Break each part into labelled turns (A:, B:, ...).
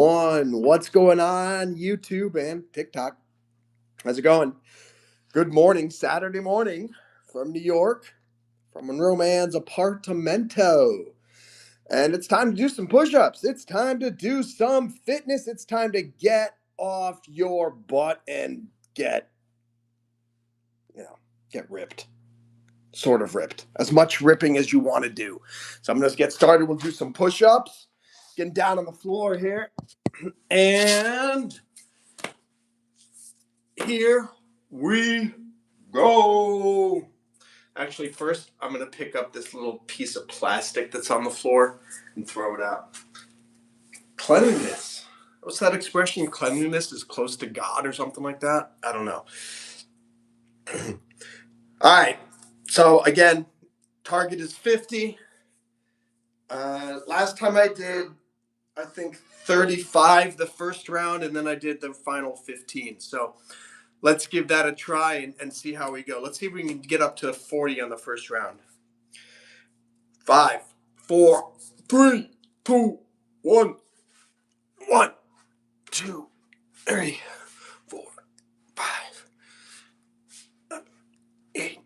A: On what's going on YouTube and TikTok? How's it going? Good morning, Saturday morning from New York, from Monroe Mann's apartamento. And it's time to do some push-ups. It's time to do some fitness. It's time to get off your butt and get ripped. Sort of ripped. As much ripping as you want to do. So I'm going to get started. We'll do some push-ups. Getting down on the floor here. And here we go. Actually, first, I'm going to pick up this little piece of plastic that's on the floor and throw it out. Cleanliness. What's that expression? Cleanliness is close to God or something like that? I don't know. All right. So, again, target is 50. Last time I did, I think, 35 the first round, and then I did the final 15. So, let's give that a try and see how we go. Let's see if we can get up to 40 on the first round. 5, 4, 3, 2, 1. 1, 2, 3, 4, 5, 8,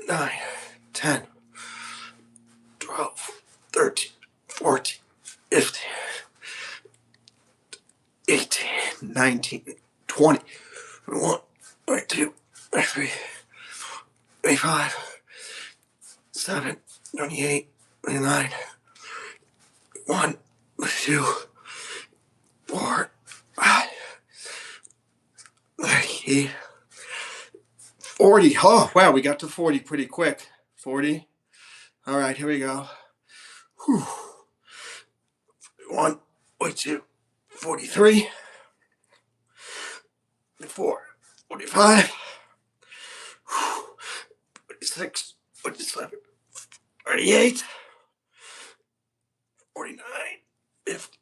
A: 9, 10, 12, 13, 14, 15, 18, 19, 20, 21, 22, 23, 25, 7, 28, 29, 1, 2, 4, 5, 30, 40. Oh, wow, we got to 40 pretty quick. 40. All right, here we go. Whew. 1, 2, 43, 44, 45, 46, 47, 48, 49, 50,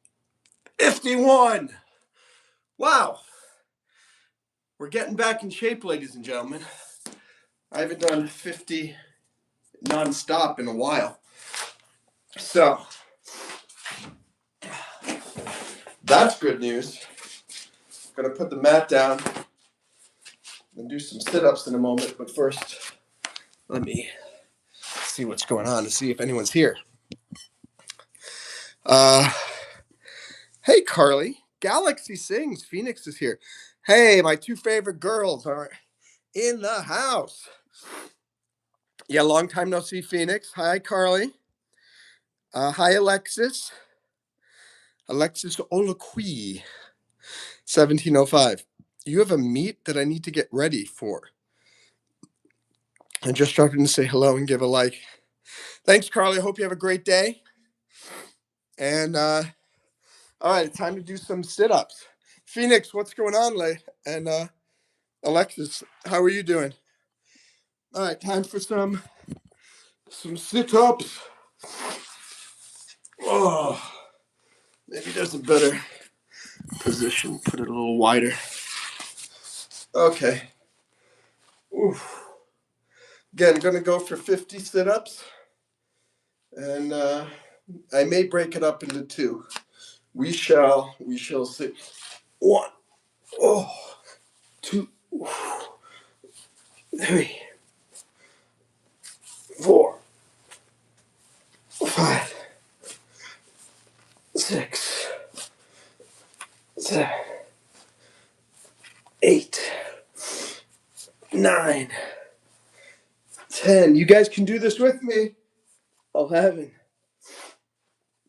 A: 51. Wow. We're getting back in shape, ladies and gentlemen. I haven't done 50 nonstop in a while. So, that's good news. I'm going to put the mat down and do some sit-ups in a moment. But first, let me see what's going on to see if anyone's here. Hey, Carly. Galaxy Sings. Phoenix is here. Hey, my two favorite girls are in the house. Yeah, long time no see, Phoenix. Hi, Carly. Hi, Alexis. Alexis Olaqui, 1705. You have a meet that I need to get ready for. I'm just starting to say hello and give a like. Thanks, Carly. I hope you have a great day. And, all right, time to do some sit-ups. Phoenix, what's going on, And Alexis, how are you doing? All right, time for some sit-ups. Oh, maybe there's a better position. Put it a little wider. Okay. Oof. Again, I'm going to go for 50 sit-ups. And I may break it up into two. We shall see. 1, 2, 3, 4, 5, 6, 7, 8, 9, 10. You guys can do this with me. 11,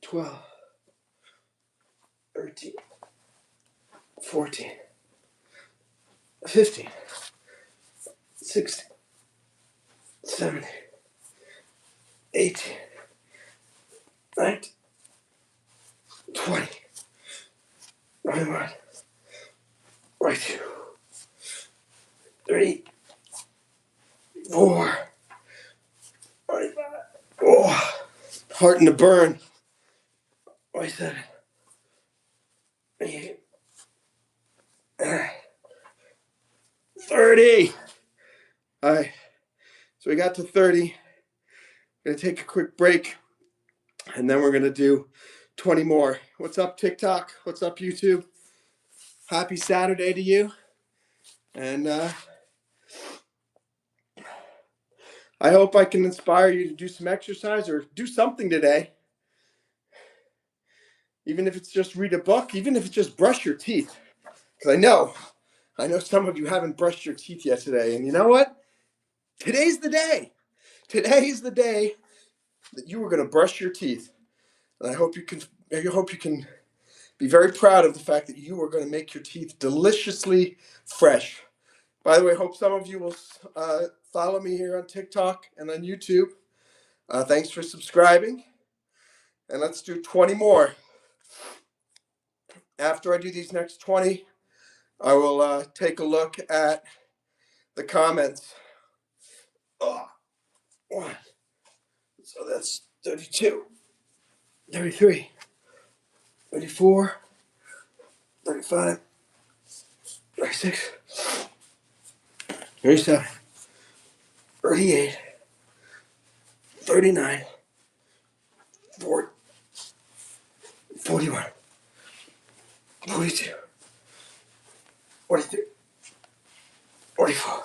A: 12, 13, 14, 15, 16, 17, 18, 19, 20, 21, 22, 3, 4, 25. Oh, heart in the burn. 27, 28, 30. All right, so we got to 30. We're going to take a quick break, and then we're going to do 20 more. What's up, TikTok? What's up, YouTube? Happy Saturday to you. And I hope I can inspire you to do some exercise or do something today. Even if it's just read a book, even if it's just brush your teeth. Because I know some of you haven't brushed your teeth yet today. And you know what? Today's the day. Today is the day that you are going to brush your teeth. And I hope you can be very proud of the fact that you are going to make your teeth deliciously fresh. By the way, I hope some of you will follow me here on TikTok and on YouTube. Thanks for subscribing. And let's do 20 more. After I do these next 20, I will take a look at the comments. Oh, one. So that's 32, 33, 34, 35, 36, 37, 38, 39, 40, 41, 42, 43, 44,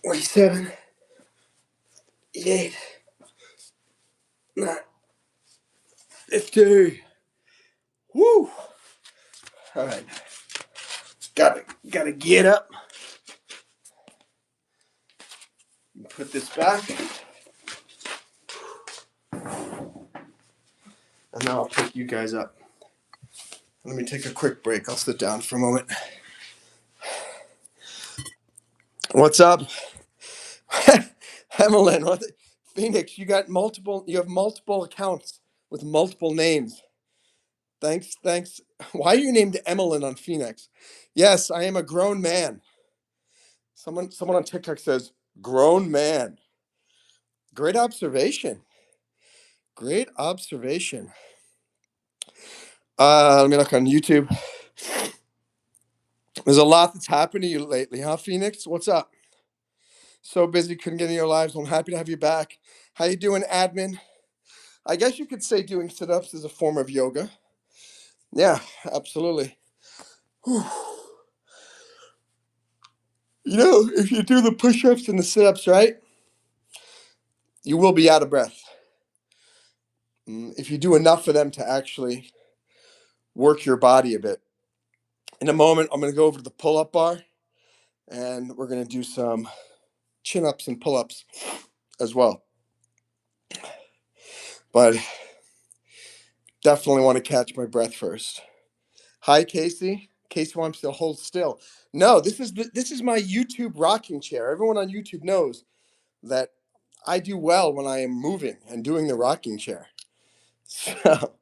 A: 47, 48, 9, 50. Woo! All right. Gotta get up. Put this back. And now I'll pick you guys up. Let me take a quick break. I'll sit down for a moment. What's up? Emelin, Phoenix, you have multiple accounts with multiple names. Thanks. Why are you named Emelin on Phoenix? Yes, I am a grown man. Someone on TikTok says, grown man. Great observation. Great observation. Let me look on YouTube. There's a lot that's happened to you lately, huh, Phoenix? What's up? So busy, couldn't get in your lives. I'm happy to have you back. How you doing, admin? I guess you could say doing sit-ups is a form of yoga. Yeah, absolutely. Whew. You know, if you do the push-ups and the sit-ups right, you will be out of breath. If you do enough of them to actually work your body a bit. In a moment, I'm going to go over to the pull-up bar, and we're going to do some chin-ups and pull-ups as well. But definitely want to catch my breath first. Hi, Casey. Casey wants to hold still. No, this is my YouTube rocking chair. Everyone on YouTube knows that I do well when I am moving and doing the rocking chair. So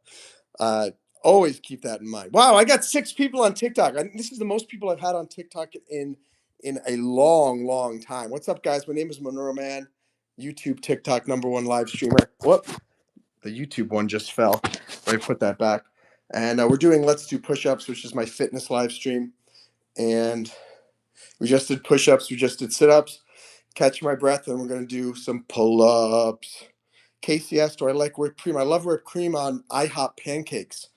A: always keep that in mind. Wow, I got 6 people on TikTok. This is the most people I've had on TikTok in a long time. What's up, guys? My name is Monroe Mann, YouTube, TikTok, #1 live streamer. Whoop, the YouTube one just fell. Let me put that back. And we're doing Let's Do Pushups, which is my fitness live stream. And we just did push-ups, we just did sit-ups. Catch my breath, and we're going to do some pull-ups. Casey asked, do I like whipped cream? I love whipped cream on IHOP pancakes.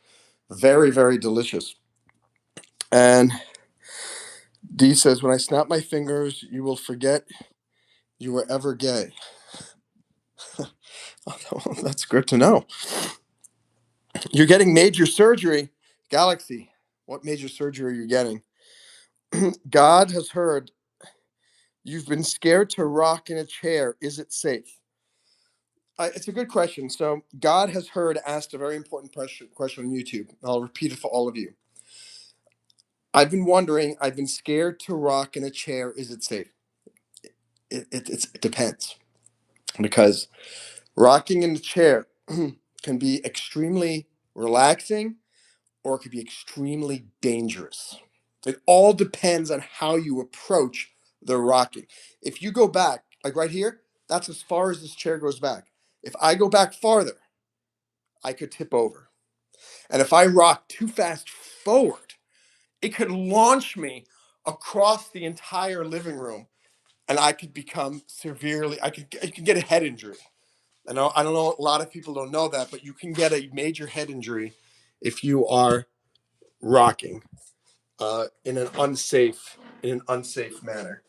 A: Very, very delicious. And Dee says, when I snap my fingers, you will forget you were ever gay. Oh, that's good to know. You're getting major surgery. Galaxy, what major surgery are you getting? God has heard you've been scared to rock in a chair. Is it safe? It's a good question. So God has heard asked a very important question on YouTube. I'll repeat it for all of you. I've been wondering, I've been scared to rock in a chair. Is it safe? It depends. Because rocking in the chair can be extremely relaxing or it could be extremely dangerous. It all depends on how you approach the rocking. If you go back, like right here, that's as far as this chair goes back. If I go back farther, I could tip over. And if I rock too fast forward, it could launch me across the entire living room and I could become I could get a head injury. I don't know, a lot of people don't know that, but you can get a major head injury if you are rocking in an unsafe manner.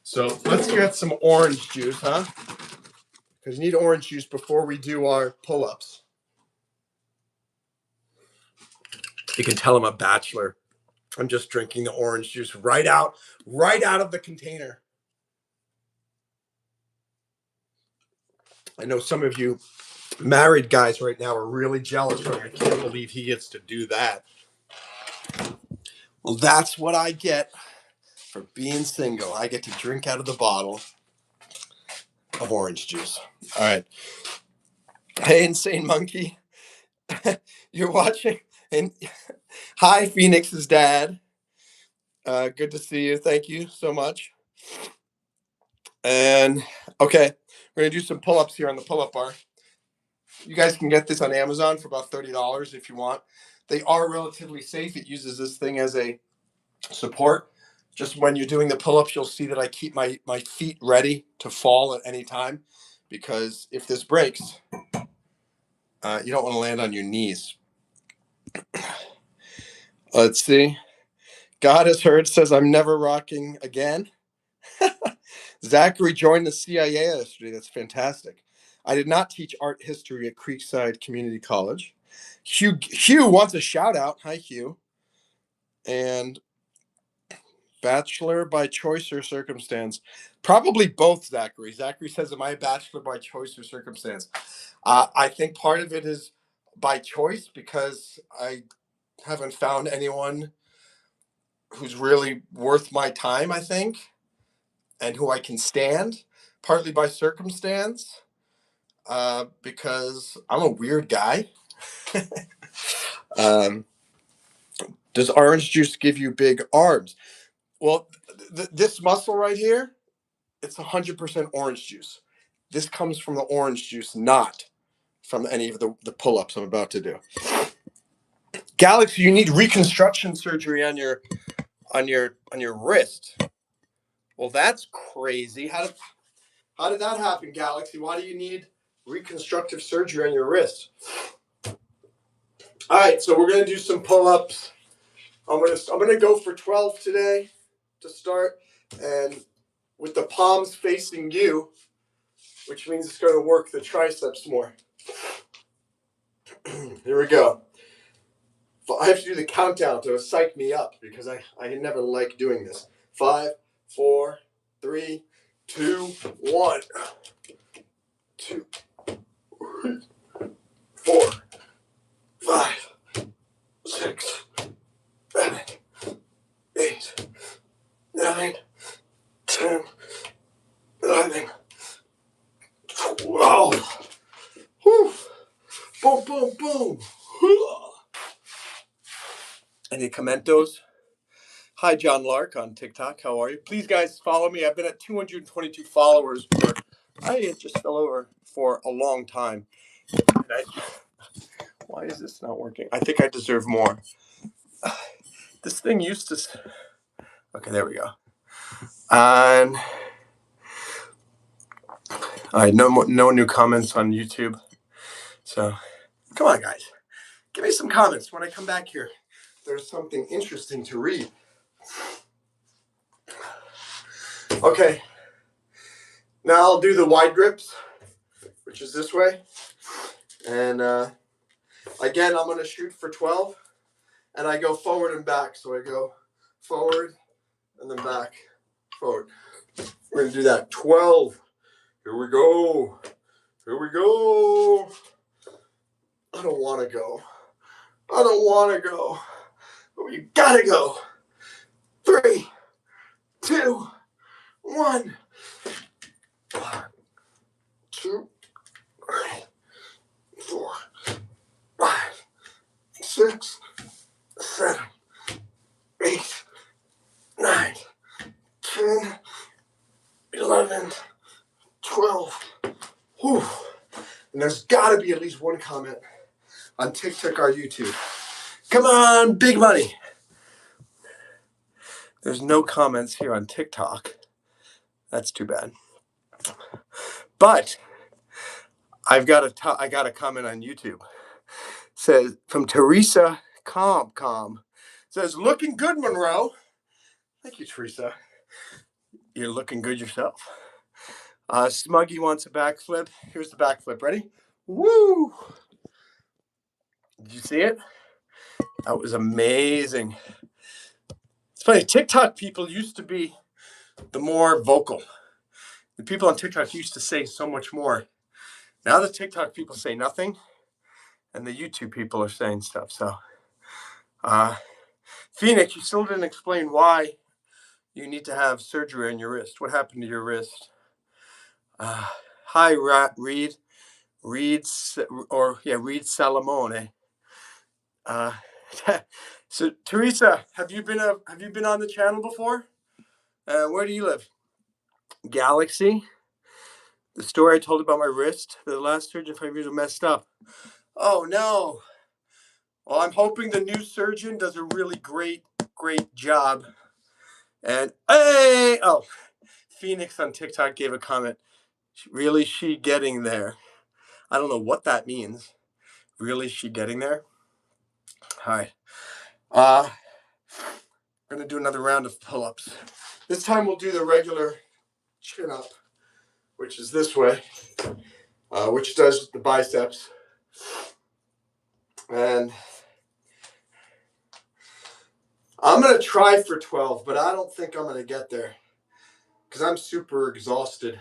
A: So let's get some orange juice, huh? Because you need orange juice before we do our pull-ups. You can tell I'm a bachelor. I'm just drinking the orange juice right out of the container. I know some of you married guys right now are really jealous. I can't believe he gets to do that. Well, that's what I get for being single. I get to drink out of the bottle of orange juice. All right. Hey, Insane Monkey. You're watching. And hi, Phoenix's dad. Good to see you. Thank you so much. And okay, we're going to do some pull-ups here on the pull-up bar. You guys can get this on Amazon for about $30 if you want. They are relatively safe. It uses this thing as a support. Just when you're doing the pull-ups, you'll see that I keep my feet ready to fall at any time, because if this breaks, you don't want to land on your knees. Let's see. God has heard says I'm never rocking again. Zachary joined the CIA yesterday. That's fantastic. I did not teach art history at Creekside Community College. Hugh wants a shout out. Hi, Hugh. And bachelor by choice or circumstance? Probably both, Zachary. Zachary says, am I a bachelor by choice or circumstance? I think part of it is by choice because I haven't found anyone who's really worth my time, I think, and who I can stand. Partly by circumstance, because I'm a weird guy. Does orange juice give you big arms? Well, this muscle right here, it's 100% orange juice. This comes from the orange juice, not from any of the pull-ups I'm about to do. Galaxy, you need reconstruction surgery on your wrist. Well, that's crazy. How did that happen, Galaxy? Why do you need reconstructive surgery on your wrist? All right, so we're gonna do some pull-ups. I'm gonna go for 12 today to start, and with the palms facing you, which means it's going to work the triceps more. Here we go. I have to do the countdown to psych me up because I never like doing this. 5, 4, 3, 2, 1. 2, 3, 4, 5, 6, 7, 8, 9, 10, 11, 12. Whew. Boom, boom, boom. Any commentos? Hi, John Lark on TikTok. How are you? Please, guys, follow me. I've been at 222 followers I just fell over for a long time. Why is this not working? I think I deserve more. This thing used to... Okay, there we go. And all right, no new comments on YouTube. So, come on, guys. Give me some comments when I come back here. There's something interesting to read. Okay. Now I'll do the wide grips, which is this way. And again, I'm going to shoot for 12. And I go forward and back. So I go forward and then back, forward. We're going to do that. 12. Here we go. Here we go. I don't want to go. I don't want to go. But you got to go. 3, 2, 1. 2, 3, 4, 5, 6, 7, 8, 9, 10, 11, 12. Whew. And there's got to be at least one comment on TikTok or YouTube. Come on, big money. There's no comments here on TikTok. That's too bad. But I got a comment on YouTube. Says from Teresa Com. Says, looking good, Monroe. Thank you, Teresa. You're looking good yourself. Smuggy wants a backflip. Here's the backflip. Ready? Woo! Did you see it? That was amazing. It's funny. TikTok people used to be the more vocal. The people on TikTok used to say so much more. Now the TikTok people say nothing, and the YouTube people are saying stuff. So, Phoenix, you still didn't explain why you need to have surgery on your wrist. What happened to your wrist? Hi, Reed Salamone. So Teresa, have you been on the channel before? Where do you live? Galaxy. The story I told about my wrist, the last surgeon 5 years messed up. Oh no. Well, I'm hoping the new surgeon does a really great job. And Phoenix on TikTok gave a comment. Really, she getting there? I don't know what that means. Really, she getting there? All right. I'm gonna do another round of pull-ups. This time we'll do the regular chin up, which is this way, which does the biceps. And I'm gonna try for 12, but I don't think I'm gonna get there because I'm super exhausted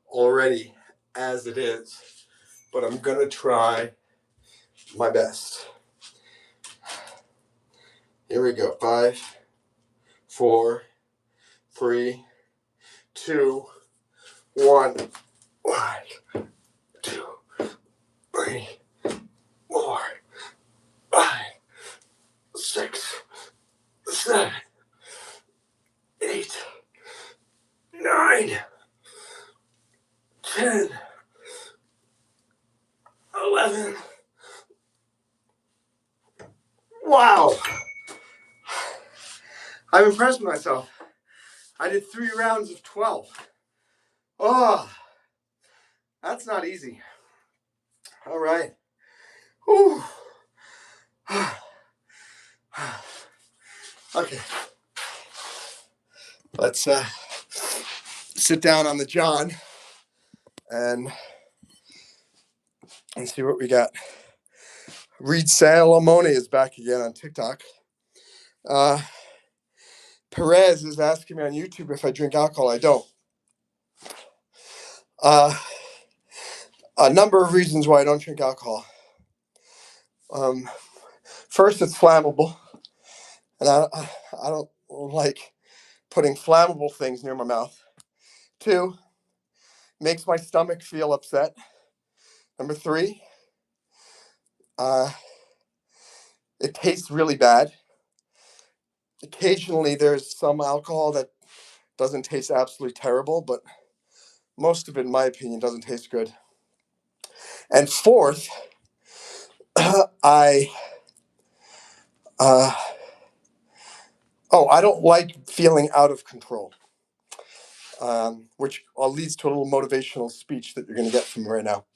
A: already as it is. But I'm gonna try my best. Here we go. 5, 4, 3, 2, 1. 1, 2, 3, 4, 5, 6, 7, 8, 9, 10, 11. Wow. I'm impressed with myself. I did 3 rounds of 12. Oh, that's not easy. All right. Whew. Okay. Let's sit down on the John and see what we got. Reed Salamone is back again on TikTok. Perez is asking me on YouTube if I drink alcohol. I don't. A number of reasons why I don't drink alcohol. First, it's flammable, and I don't like putting flammable things near my mouth. 2, makes my stomach feel upset. Number 3, it tastes really bad. Occasionally, there's some alcohol that doesn't taste absolutely terrible, but most of it, in my opinion, doesn't taste good. And 4th, I don't like feeling out of control, which leads to a little motivational speech that you're going to get from me right now.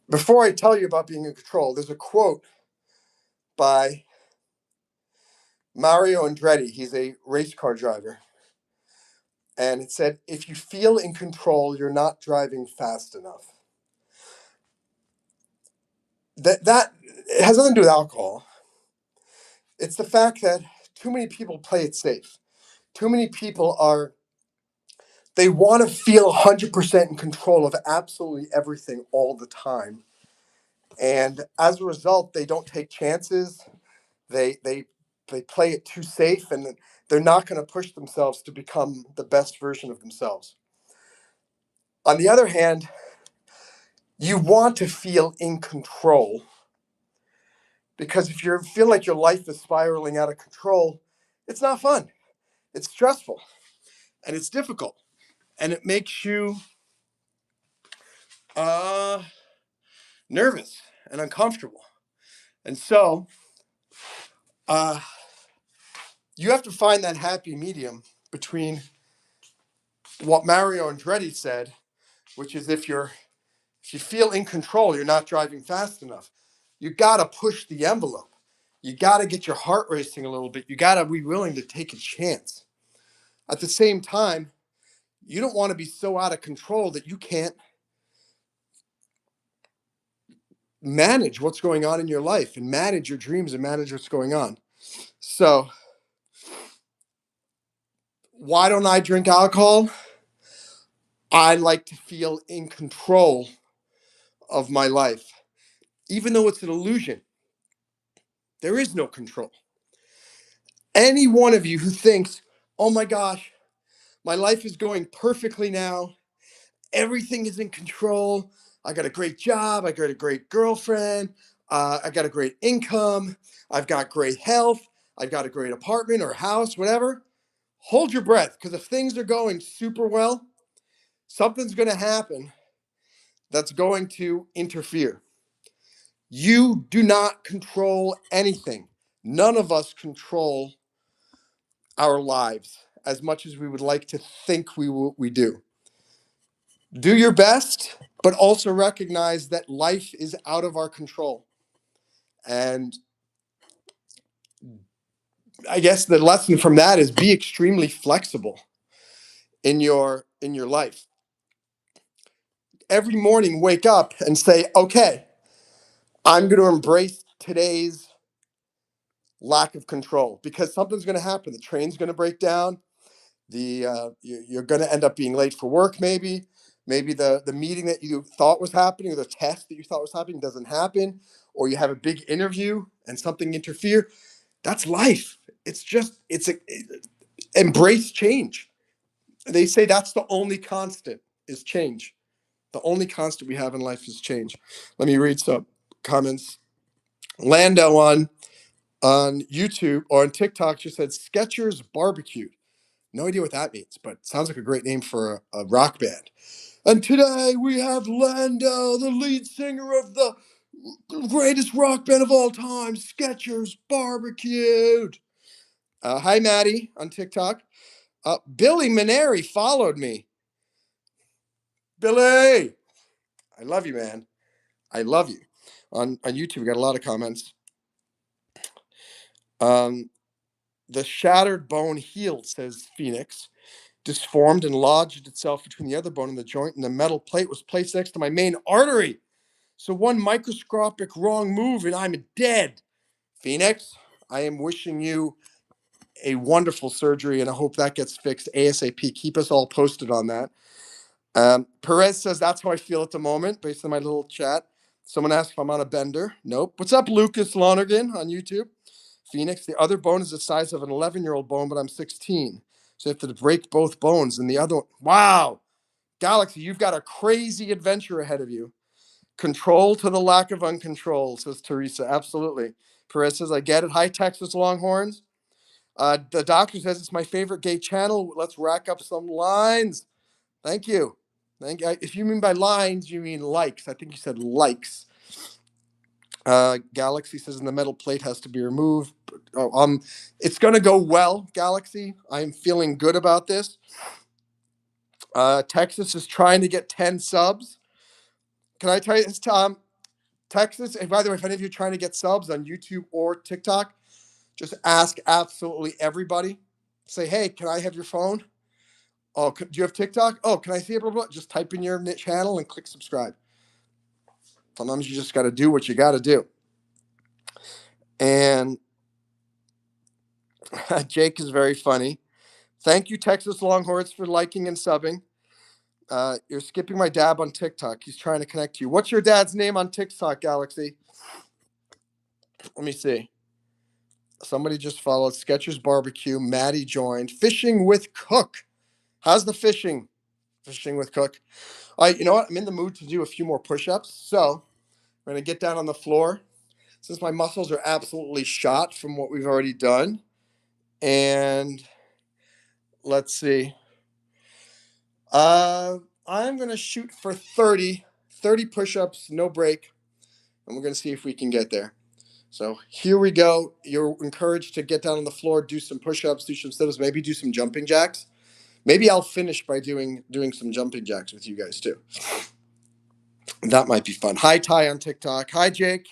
A: Before I tell you about being in control, there's a quote by Mario Andretti. He's a race car driver. And it said, if you feel in control, you're not driving fast enough. That it has nothing to do with alcohol. It's the fact that too many people play it safe. Too many people they want to feel 100% in control of absolutely everything all the time. And as a result, they don't take chances. They play it too safe, and they're not going to push themselves to become the best version of themselves. On the other hand, you want to feel in control, because if you feel like your life is spiraling out of control, it's not fun. It's stressful, and it's difficult, and it makes you nervous and uncomfortable. And so you have to find that happy medium between what Mario Andretti said, which is if you feel in control, you're not driving fast enough. You got to push the envelope. You got to get your heart racing a little bit. You got to be willing to take a chance. At the same time, you don't want to be so out of control that you can't manage what's going on in your life and manage your dreams and manage what's going on. So, why don't I drink alcohol? I like to feel in control of my life. Even though it's an illusion, there is no control. Any one of you who thinks, oh my gosh, my life is going perfectly now, everything is in control, I got a great job, I got a great girlfriend, I got a great income, I've got great health, I've got a great apartment or house, whatever, hold your breath, because if things are going super well, something's going to happen that's going to interfere. You do not control anything. None of us control our lives as much as we would like to think we do. Do your best, but also recognize that life is out of our control. And I guess the lesson from that is be extremely flexible in your life. Every morning wake up and say, "Okay, I'm going to embrace today's lack of control because something's going to happen. The train's going to break down. You're going to end up being late for work, maybe the meeting that you thought was happening or the test that you thought was happening doesn't happen, or you have a big interview and something interfere. That's life. Embrace change. They say that's the only constant is change. The only constant we have in life is change." Let me read some comments. Lando on YouTube or on TikTok just said Skechers Barbecue. No idea what that means, but sounds like a great name for a rock band. And today we have Lando, the lead singer of the greatest rock band of all time, Skechers Barbecued. Hi, Maddie on TikTok. Billy Maneri followed me. Billy, I love you, man. I love you. On YouTube, we got a lot of comments. The shattered bone healed, says Phoenix. Disformed and lodged itself between the other bone and the joint, and the metal plate was placed next to my main artery. So one microscopic wrong move and I'm dead. Phoenix, I am wishing you a wonderful surgery and I hope that gets fixed ASAP. Keep us all posted on that. Perez says that's how I feel at the moment based on my little chat. Someone asked if I'm on a bender. Nope. What's up, Lucas Lonergan on YouTube? Phoenix, the other bone is the size of an 11-year-old bone, but I'm 16. So you have to break both bones. And the other one, wow, Galaxy, you've got a crazy adventure ahead of you. Control to the lack of uncontrol, says Teresa. Absolutely. Perez says, I get it. Hi, Texas Longhorns. The doctor says it's my favorite gay channel. Let's rack up some lines. Thank you. Thank you. If you mean by lines, you mean likes. I think you said likes. Galaxy says, and the metal plate has to be removed. It's going to go well, Galaxy. I'm feeling good about this. Texas is trying to get 10 subs. Can I tell you this, Tom? Texas, and by the way, if any of you are trying to get subs on YouTube or TikTok, just ask absolutely everybody. Say, hey, can I have your phone? Oh, do you have TikTok? Oh, can I see it? Blah, blah, blah. Just type in your channel and click subscribe. Sometimes you just got to do what you got to do. And Jake is very funny. Thank you, Texas Longhorns, for liking and subbing. You're skipping my dad on TikTok. He's trying to connect to you. What's your dad's name on TikTok, Galaxy? Let me see. Somebody just followed Skechers Barbecue. Maddie joined. Fishing with Cook. How's the fishing? Fishing with Cook. All right, you know what? I'm in the mood to do a few more push-ups. So I'm going to get down on the floor since my muscles are absolutely shot from what we've already done. And let's see. I'm going to shoot for 30 push-ups, no break. And we're going to see if we can get there. So here we go. You're encouraged to get down on the floor, do some push-ups, do some sit-ups, maybe do some jumping jacks. Maybe I'll finish by doing some jumping jacks with you guys too. That might be fun. Hi, Ty on TikTok. Hi, Jake.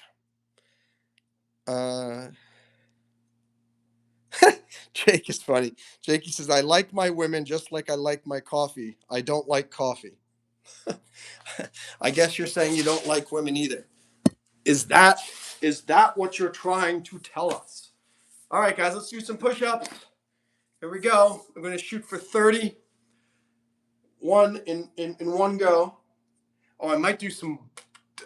A: Jake is funny. Jake, he says, I like my women just like I like my coffee. I don't like coffee. I guess you're saying you don't like women either. Is that what you're trying to tell us? All right, guys, let's do some push-ups. Here we go. I'm going to shoot for 30. One in one go. Oh, I might do some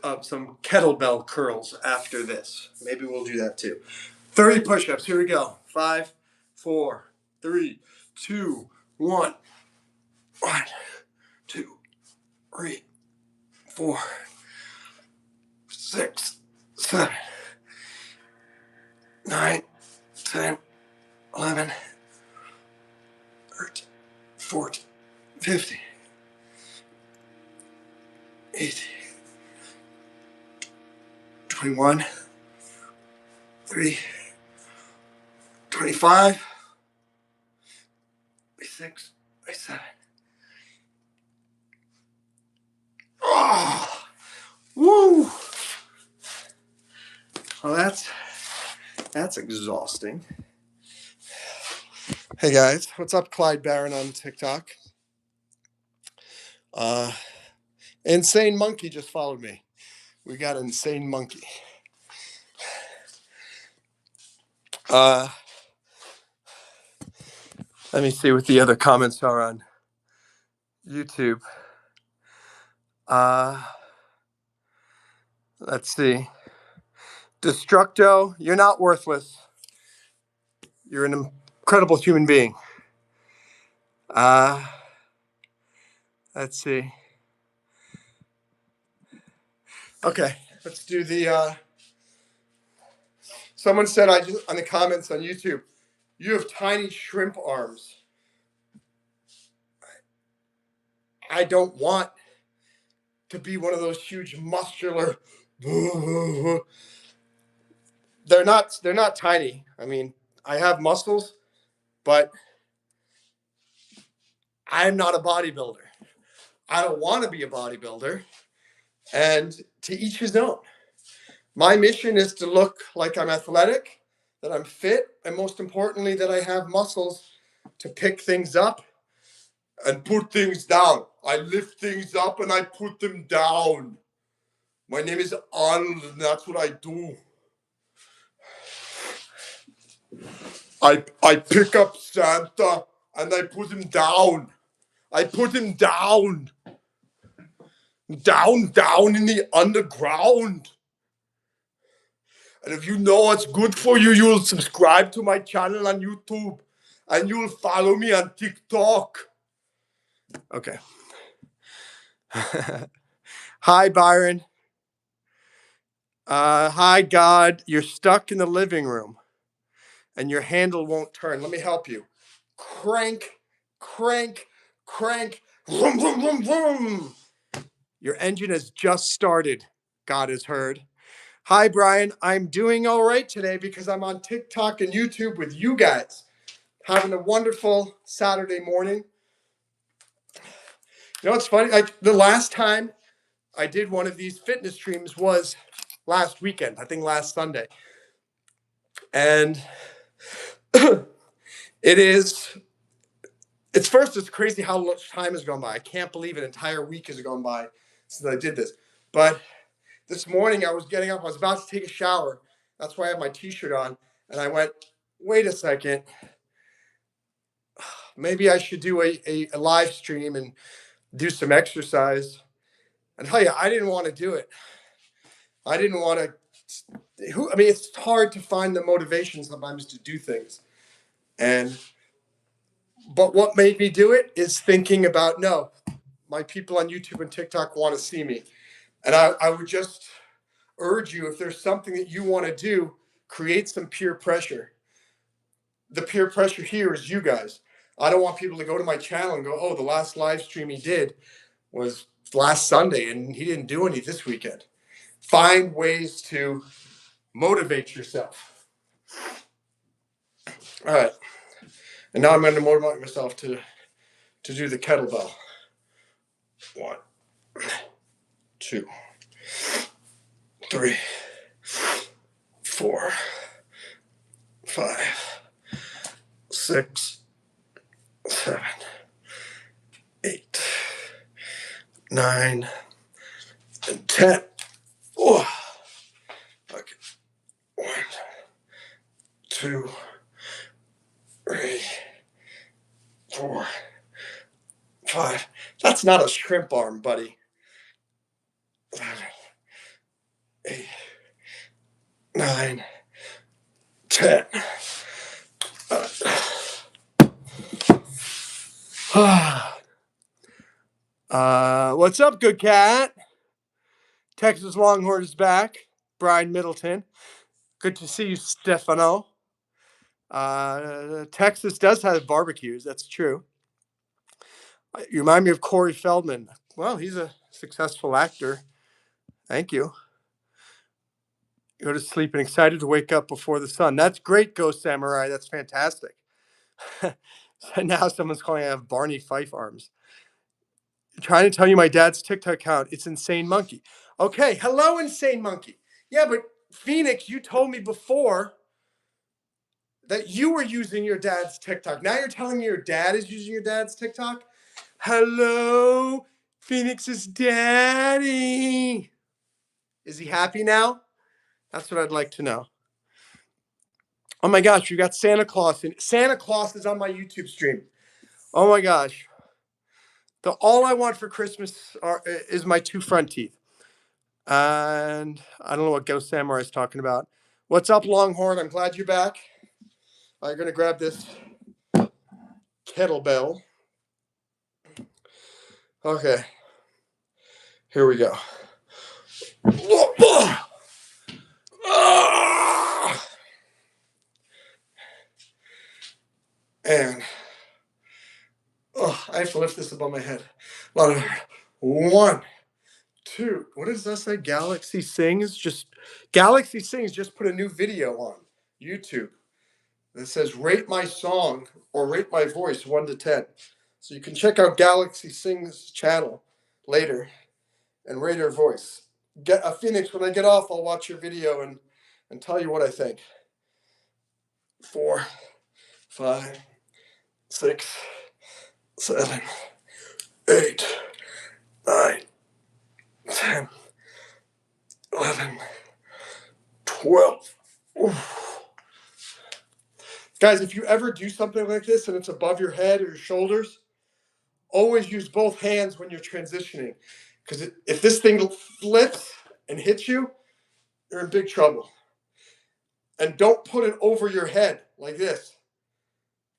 A: kettlebell curls after this. Maybe we'll do that too. 30 push-ups. Here we go. 5, 4, 3, 2, 1. 1, 2, 3, 4, 6, 7, 9, 10, 11, 13, 14, 15, 18, 21, 3, 25, 26, 27. Oh, woo! Well, that's exhausting. Hey guys, what's up, Clyde Barron on TikTok? Insane Monkey just followed me. We got Insane Monkey. Let me see what the other comments are on YouTube. Let's see. Destructo, you're not worthless. You're an incredible human being. Let's see. Okay, let's do the. Someone said on the comments on YouTube, you have tiny shrimp arms. I don't want to be one of those huge muscular. They're not tiny. I mean, I have muscles, but I'm not a bodybuilder. I don't want to be a bodybuilder, and to each his own. My mission is to look like I'm athletic, that I'm fit, and most importantly, that I have muscles to pick things up and put things down. I lift things up and I put them down. My name is Arnold, and that's what I do. I pick up Santa and I put him down. I put him down. Down in the underground. And if you know what's good for you, you'll subscribe to my channel on YouTube. And you'll follow me on TikTok. Okay. Hi, Byron. Hi, God. You're stuck in the living room. And your handle won't turn. Let me help you. Crank, crank, crank. Vroom, vroom, vroom, vroom. Your engine has just started. God has heard. Hi, Brian. I'm doing all right today because I'm on TikTok and YouTube with you guys. Having a wonderful Saturday morning. You know what's funny? The last time I did one of these fitness streams was last weekend. I think last Sunday. And it's crazy how much time has gone by. I can't believe an entire week has gone by since I did this. But this morning I was getting up. I was about to take a shower. That's why I have my t-shirt on. And I went, wait a second. Maybe I should do a live stream and do some exercise. And tell you, I didn't want to do it. I didn't want to. It's hard to find the motivation sometimes to do things. But what made me do it is thinking about, no, my people on YouTube and TikTok want to see me. And I would just urge you, if there's something that you want to do, create some peer pressure. The peer pressure here is you guys. I don't want people to go to my channel and go, oh, the last live stream he did was last Sunday and he didn't do any this weekend. Find ways to Motivate yourself. All right. And now I'm going to motivate myself to do the kettlebell. 1, 2, 3, 4, 5, 6, 7, 8, 9, and 10. Oh, okay. 1, 2, 3, 4, 5. That's not a shrimp arm, buddy. 7, 8, 9, 10. What's up, good cat? Texas Longhorn is back. Brian Middleton. Good to see you, Stefano. Texas does have barbecues. That's true. You remind me of Corey Feldman. Well, he's a successful actor. Thank you. Go to sleep and excited to wake up before the sun. That's great, Ghost Samurai. That's fantastic. So now someone's calling I have Barney Fife arms. I'm trying to tell you my dad's TikTok account. It's Insane Monkey. Okay, hello, Insane Monkey. Yeah, but Phoenix, you told me before that you were using your dad's TikTok. Now you're telling me your dad is using your dad's TikTok? Hello, Phoenix's daddy. Is he happy now? That's what I'd like to know. Oh my gosh, you got Santa Claus. Santa Claus is on my YouTube stream. Oh my gosh. All I want for Christmas is my 2 front teeth. And I don't know what Ghost Samurai is talking about. What's up, Longhorn? I'm glad you're back. I'm going to grab this kettlebell. Okay. Here we go. And I have to lift this above my head. 1, 2. What does that say? Galaxy Sings just put a new video on YouTube that says rate my song or rate my voice 1 to 10. So you can check out Galaxy Sings channel later and rate her voice. Get a Phoenix. When I get off, I'll watch your video and tell you what I think. 4, 5, 6, 7, 8, 9, 10, 11, 12. Oof. Guys, if you ever do something like this and it's above your head or your shoulders, always use both hands when you're transitioning. Because if this thing flips and hits you, you're in big trouble. And don't put it over your head like this.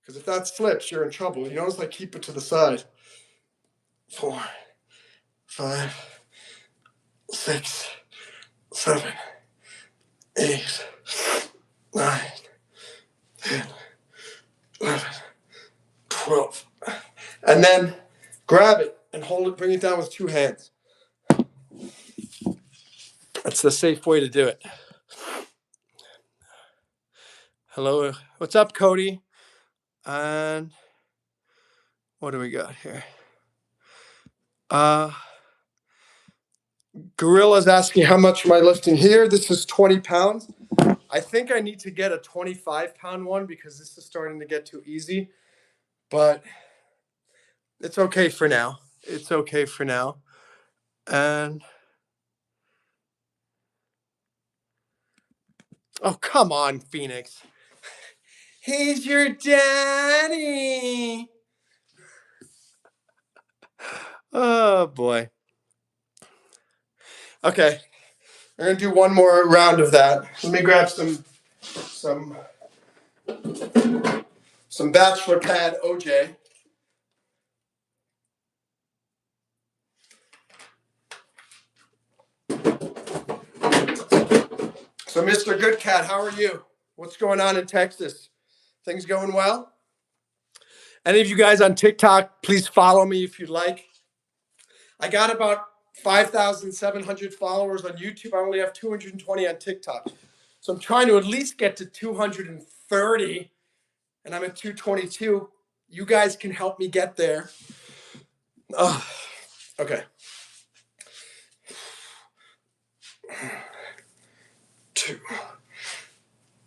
A: Because if that slips, you're in trouble. You notice I keep it to the side. 4, 5, 6, 7, 8, 9, 10, 11, 12. And then grab it and hold it, bring it down with 2 hands. That's the safe way to do it. Hello, what's up, Cody? And what do we got here? Gorilla's asking how much am I lifting here? This is 20 pounds. I think I need to get a 25-pound one because this is starting to get too easy. But it's okay for now. It's okay for now. And oh, come on, Phoenix. He's your daddy. Oh boy. Okay. We're gonna do one more round of that. Let me grab some Bachelor Pad OJ. So, Mr. Good Cat, how are you? What's going on in Texas? Things going well? Any of you guys on TikTok, please follow me if you'd like. I got about 5,700 followers on YouTube. I only have 220 on TikTok. So I'm trying to at least get to 230, and I'm at 222. You guys can help me get there. Okay. 2,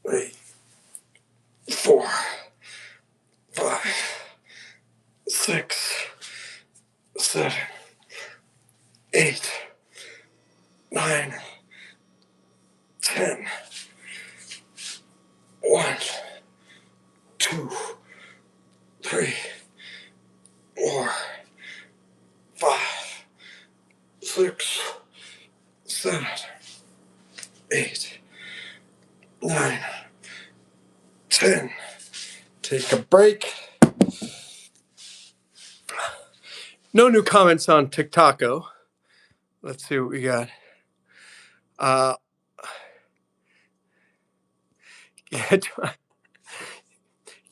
A: 3, 4, 5, 6, 7, 8, 9, 10. 1, 2, 3, 4, 5, 6, 7, 8, 9, 10. Take a break. No new comments on TikTok-O. Let's see what we got.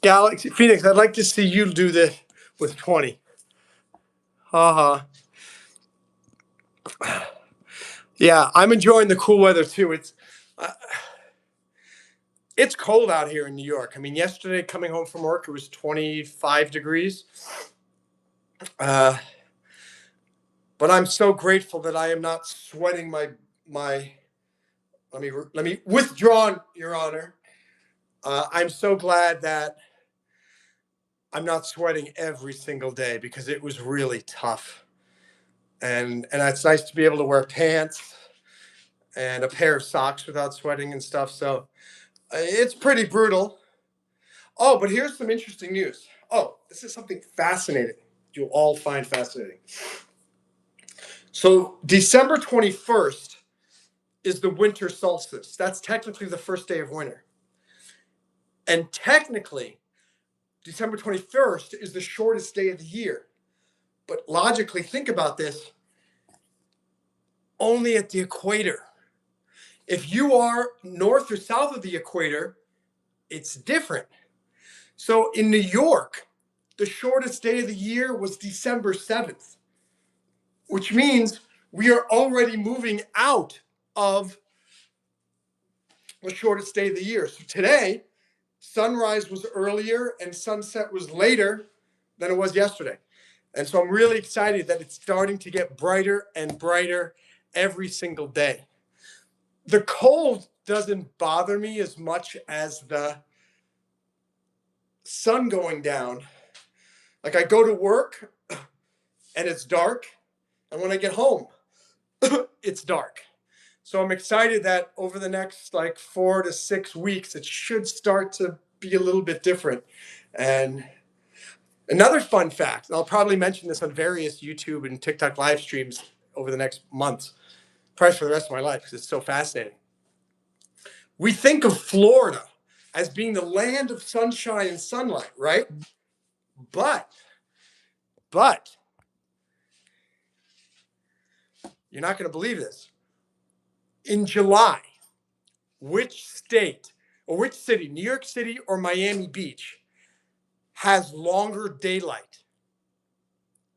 A: Galaxy Phoenix, I'd like to see you do this with 20. Yeah, I'm enjoying the cool weather too. It's cold out here in New York. I mean, yesterday coming home from work, it was 25 degrees. But I'm so grateful that I am not sweating my. Let me withdraw, Your Honor. I'm so glad that I'm not sweating every single day because it was really tough. And it's nice to be able to wear pants and a pair of socks without sweating and stuff. So it's pretty brutal. Oh, but here's some interesting news. Oh, this is something fascinating you'll all find fascinating. So December 21st is the winter solstice. That's technically the first day of winter. And technically, December 21st is the shortest day of the year. But logically, think about this, only at the equator. If you are north or south of the equator, it's different. So in New York, the shortest day of the year was December 7th, which means we are already moving out of the shortest day of the year. So today, sunrise was earlier and sunset was later than it was yesterday. And so I'm really excited that it's starting to get brighter and brighter every single day. The cold doesn't bother me as much as the sun going down. Like I go to work and it's dark, and when I get home, it's dark. So I'm excited that over the next like 4 to 6 weeks, it should start to be a little bit different. And another fun fact, and I'll probably mention this on various YouTube and TikTok live streams over the next months, probably for the rest of my life because it's so fascinating. We think of Florida as being the land of sunshine and sunlight, right? But you're not going to believe this. In July, which state or which city, New York City or Miami Beach, has longer daylight?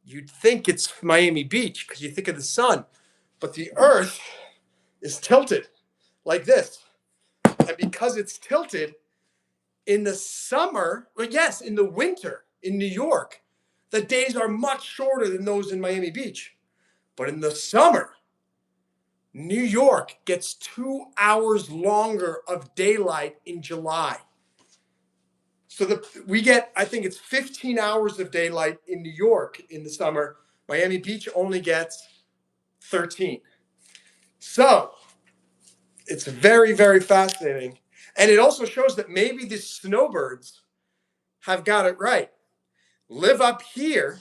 A: You'd think it's Miami Beach because you think of the sun, but the earth is tilted like this. And because it's tilted, in the summer, well, yes, in the winter in New York, the days are much shorter than those in Miami Beach. But in the summer, New York gets 2 hours longer of daylight in July. So we get, I think it's 15 hours of daylight in New York in the summer. Miami Beach only gets 13. So it's very, very fascinating. And it also shows that maybe the snowbirds have got it right. Live up here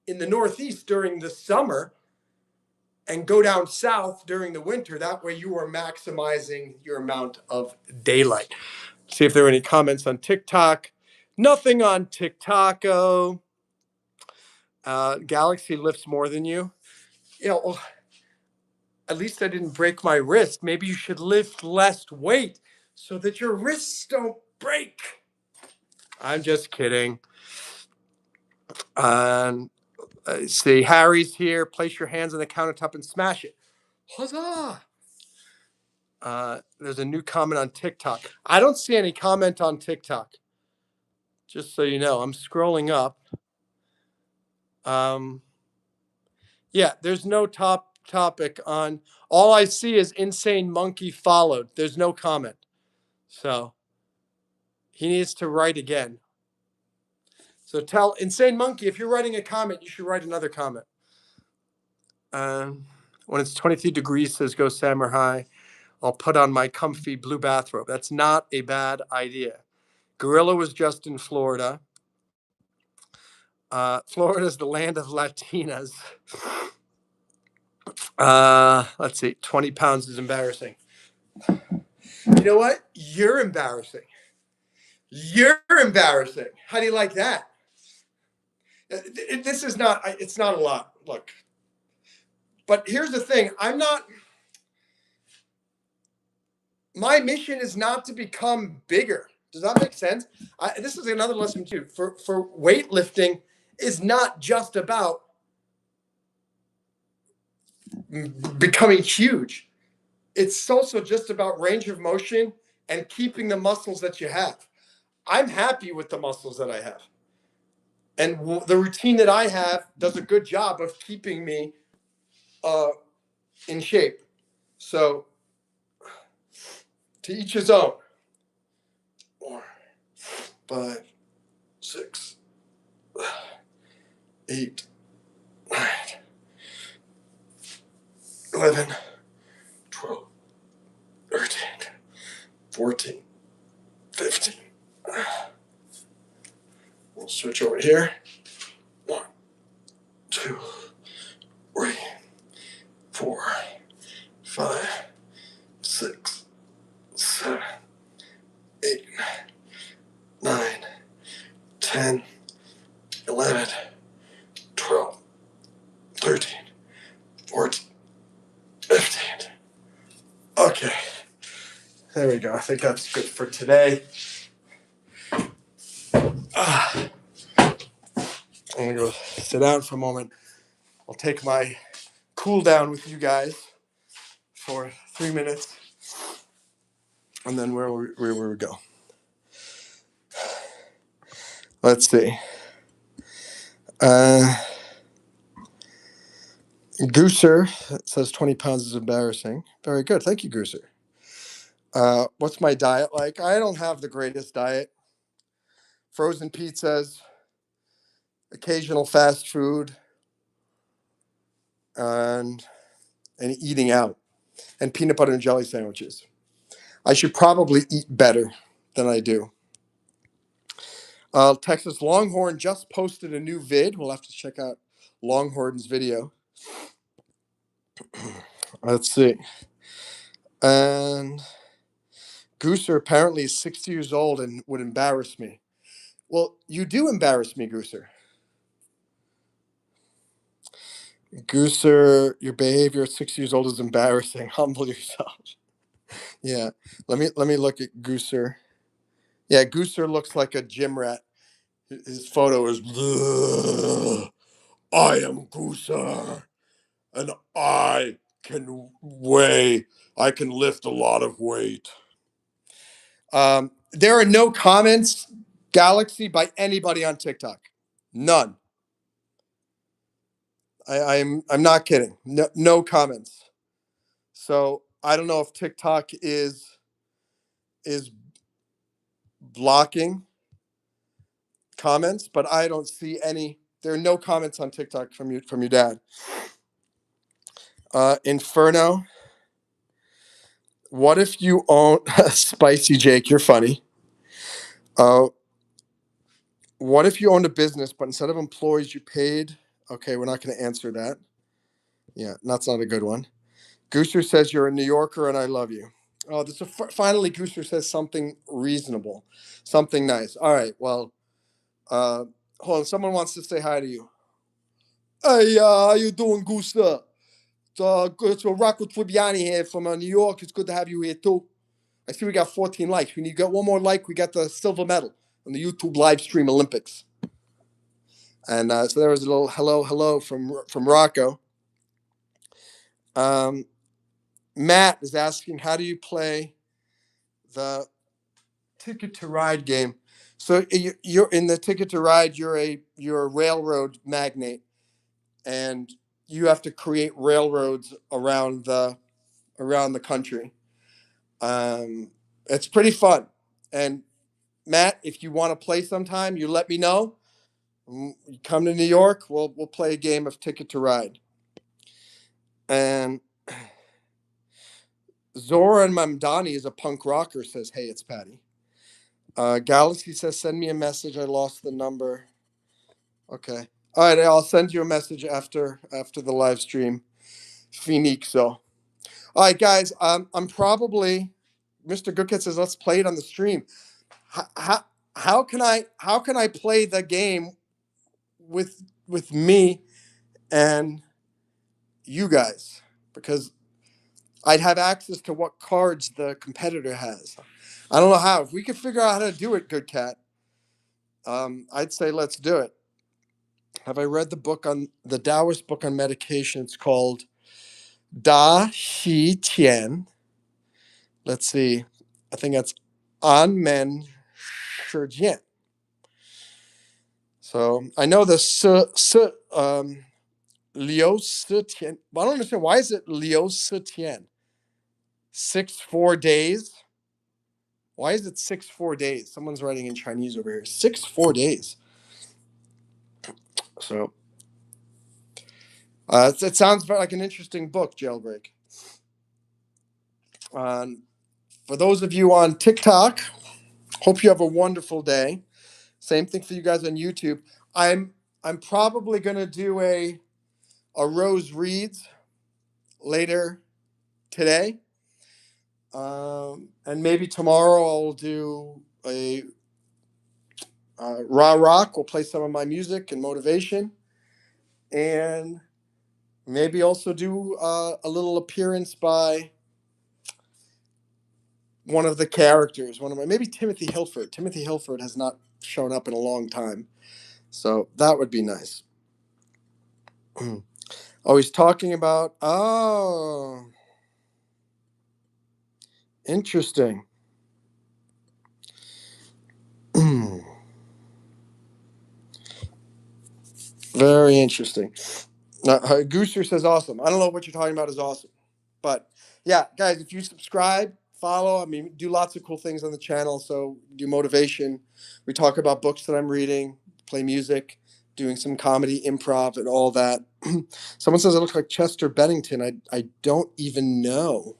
A: in the Northeast during the summer and go down south during the winter. That way you are maximizing your amount of daylight. See if there are any comments on TikTok. Nothing on TikTok-O. Galaxy lifts more than you. You know, at least I didn't break my wrist. Maybe you should lift less weight so that your wrists don't break. I'm just kidding. See, Harry's here. Place your hands on the countertop and smash it. Huzzah! There's a new comment on TikTok. I don't see any comment on TikTok. Just so you know, I'm scrolling up. Yeah, there's no topic on. All I see is insane monkey followed. There's no comment. So he needs to write again. So tell insane monkey, if you're writing a comment, you should write another comment. When it's 23 degrees, says go Samurai High. I'll put on my comfy blue bathrobe. That's not a bad idea. Gorilla was just in Florida. Florida is the land of Latinas. Let's see. 20 pounds is embarrassing. You know what? You're embarrassing. You're embarrassing. How do you like that? This is not, it's not a lot. Look. But here's the thing. My mission is not to become bigger. Does that make sense? This is another lesson too. For weightlifting is not just about becoming huge. It's also just about range of motion and keeping the muscles that you have. I'm happy with the muscles that I have. And the routine that I have does a good job of keeping me in shape. So, to each his own. 4, 5, 6, 8, 9, 11, 12, 13, 14, 15. We'll switch over here. 1, 2, 3, 4, 5, 6, 7, 8, 9, 10, 11, 12, 13, 14, 15. Okay. There we go. I think that's good for today. I'm going to go sit down for a moment. I'll take my cool down with you guys for 3 minutes. And then where we go? Let's see. Gooser says 20 pounds is embarrassing. Very good. Thank you, Gooser. What's my diet like? I don't have the greatest diet. Frozen pizzas, occasional fast food, and eating out, and peanut butter and jelly sandwiches. I should probably eat better than I do. Texas Longhorn just posted a new vid. We'll have to check out Longhorn's video. Let's see. And Gooser apparently is 60 years old and would embarrass me. Well, you do embarrass me, Gooser. Gooser, your behavior at 6 years old is embarrassing. Humble yourself. Yeah. Let me look at Gooser. Yeah, Gooser looks like a gym rat. His photo is I am Gooser and I can lift a lot of weight. There are no comments, Galaxy, by anybody on TikTok. None. I'm not kidding. No comments. So I don't know if TikTok is blocking comments, but I don't see any. There are no comments on TikTok from your dad. Inferno. What if you own Spicy Jake? You're funny. What if you owned a business, but instead of employees, you paid? Okay, we're not going to answer that. Yeah, that's not a good one. Gooser says you're a New Yorker and I love you. Oh, finally Gooser says something reasonable, something nice. All right, well, hold on. Someone wants to say hi to you. Hey, how you doing, Gooser? Good. So Rocco Tribbiani here from New York. It's good to have you here too. I see we got 14 likes. We need to get one more like. We got the silver medal on the YouTube live stream Olympics. And so there was a little hello from Rocco. Matt is asking, how do you play the Ticket to Ride game? So you're in the Ticket to Ride. You're a railroad magnate, and you have to create railroads around the country. It's pretty fun. And Matt, if you want to play sometime, you let me know. You come to New York, we'll play a game of Ticket to Ride. And Zoran Mamdani is a punk rocker. Says, "Hey, it's Patty." Galaxy says, "Send me a message. I lost the number." Okay. All right. I'll send you a message after the live stream. Finixo. All right, guys. I'm probably. Mr. Goodkit says, "Let's play it on the stream." How, how can I play the game with me and you guys? Because I'd have access to what cards the competitor has. I don't know how. If we could figure out how to do it, Good Cat, I'd say let's do it. Have I read the Taoist book on medication? It's called Da Shi Tian. Let's see. I think that's An Men Shijian. So I know the Liu Tian, but I don't understand, why is it Liu Tian? 6 4 days. Why is it 6 4 days? Someone's writing in Chinese over here. 6 4 days. So it sounds like an interesting book, Jailbreak. For those of you on TikTok, hope you have a wonderful day. Same thing for you guys on YouTube. I'm probably gonna do a Rose Reads later today, and maybe tomorrow I'll do a raw rock. We'll play some of my music and motivation, and maybe also do a little appearance by one of the characters. Maybe Timothy Hilford. Timothy Hilford has not shown up in a long time, so that would be nice. Oh, he's talking about. Oh, interesting. Very interesting. Gooster says awesome. I don't know what you're talking about is awesome. But yeah, guys, if you subscribe, follow, I mean, do lots of cool things on the channel. So do motivation. We talk about books that I'm reading, play music, doing some comedy, improv, and all that. Someone says I look like Chester Bennington. I don't even know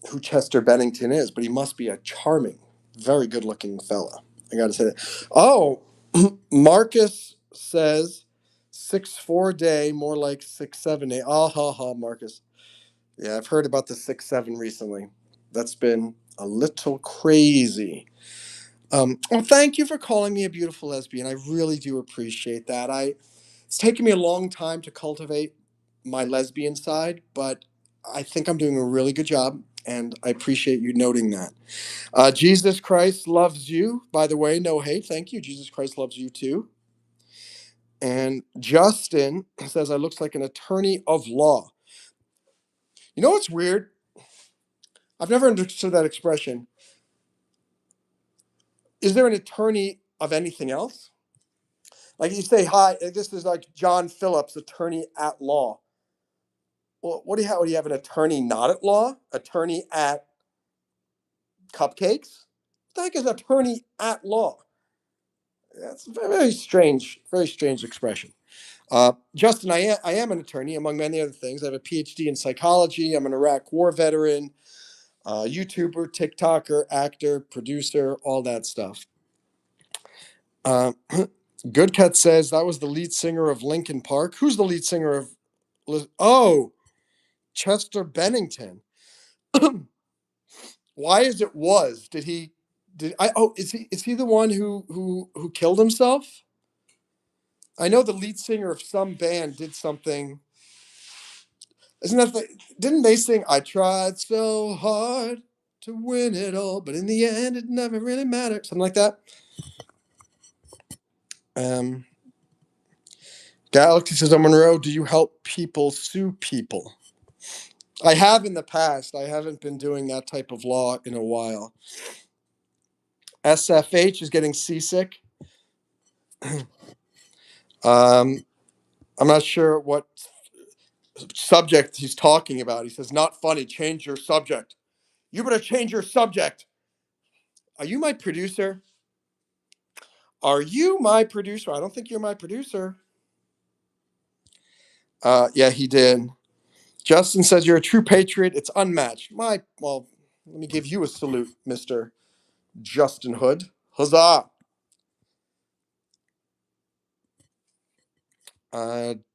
A: who Chester Bennington is, but he must be a charming, very good looking fella. I got to say that. Oh, Marcus says 6 4 day, more like 6 7 day. Oh, ha, ha, Marcus. Yeah, I've heard about the 6 7 recently. That's been a little crazy. Well, thank you for calling me a beautiful lesbian. I really do appreciate that. It's taken me a long time to cultivate my lesbian side, but I think I'm doing a really good job, and I appreciate you noting that. Jesus Christ loves you. By the way, no hate. Thank you. Jesus Christ loves you too. And Justin says I looks like an attorney of law. You know what's weird? I've never understood that expression. Is there an attorney of anything else? Like you say, hi, this is like John Phillips, attorney at law. Well, what do you have? Do you have an attorney not at law? Attorney at cupcakes? What the heck is attorney at law? That's a very strange expression. Justin, I am an attorney, among many other things. I have a PhD in psychology. I'm an Iraq war veteran, YouTuber, TikToker, actor, producer, all that stuff. Uh, Good Cut says that was the lead singer of Linkin Park. Who's the lead singer of? Oh, Chester Bennington. Why is it was? Did he? Did I? Oh, is he the one who killed himself? I know the lead singer of some band did something. Isn't that didn't they sing "I tried so hard to win it all, but in the end it never really mattered"? Something like that. Um, Galaxy says on Monroe, do you help people sue people? I have in the past. I haven't been doing that type of law in a while. SFH is getting seasick. Um, I'm not sure what subject he's talking about. He says, not funny, change your subject. You better change your subject. Are you my producer? Are you my producer? I don't think you're my producer. Yeah, he did. Justin says, you're a true patriot. It's unmatched. Well, let me give you a salute, Mr. Justin Hood. Huzzah.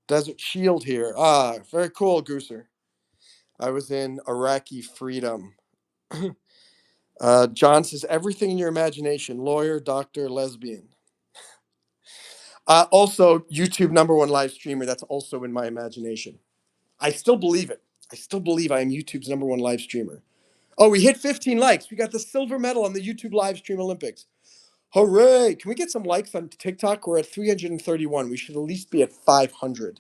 A: Desert Shield here. Very cool, Gooser. I was in Iraqi freedom. John says, everything in your imagination, lawyer, doctor, lesbian. Also, YouTube #1 live streamer. That's also in my imagination. I still believe it. I still believe I am YouTube's #1 live streamer. Oh, we hit 15 likes. We got the silver medal on the YouTube live stream Olympics. Hooray! Can we get some likes on TikTok? We're at 331. We should at least be at 500.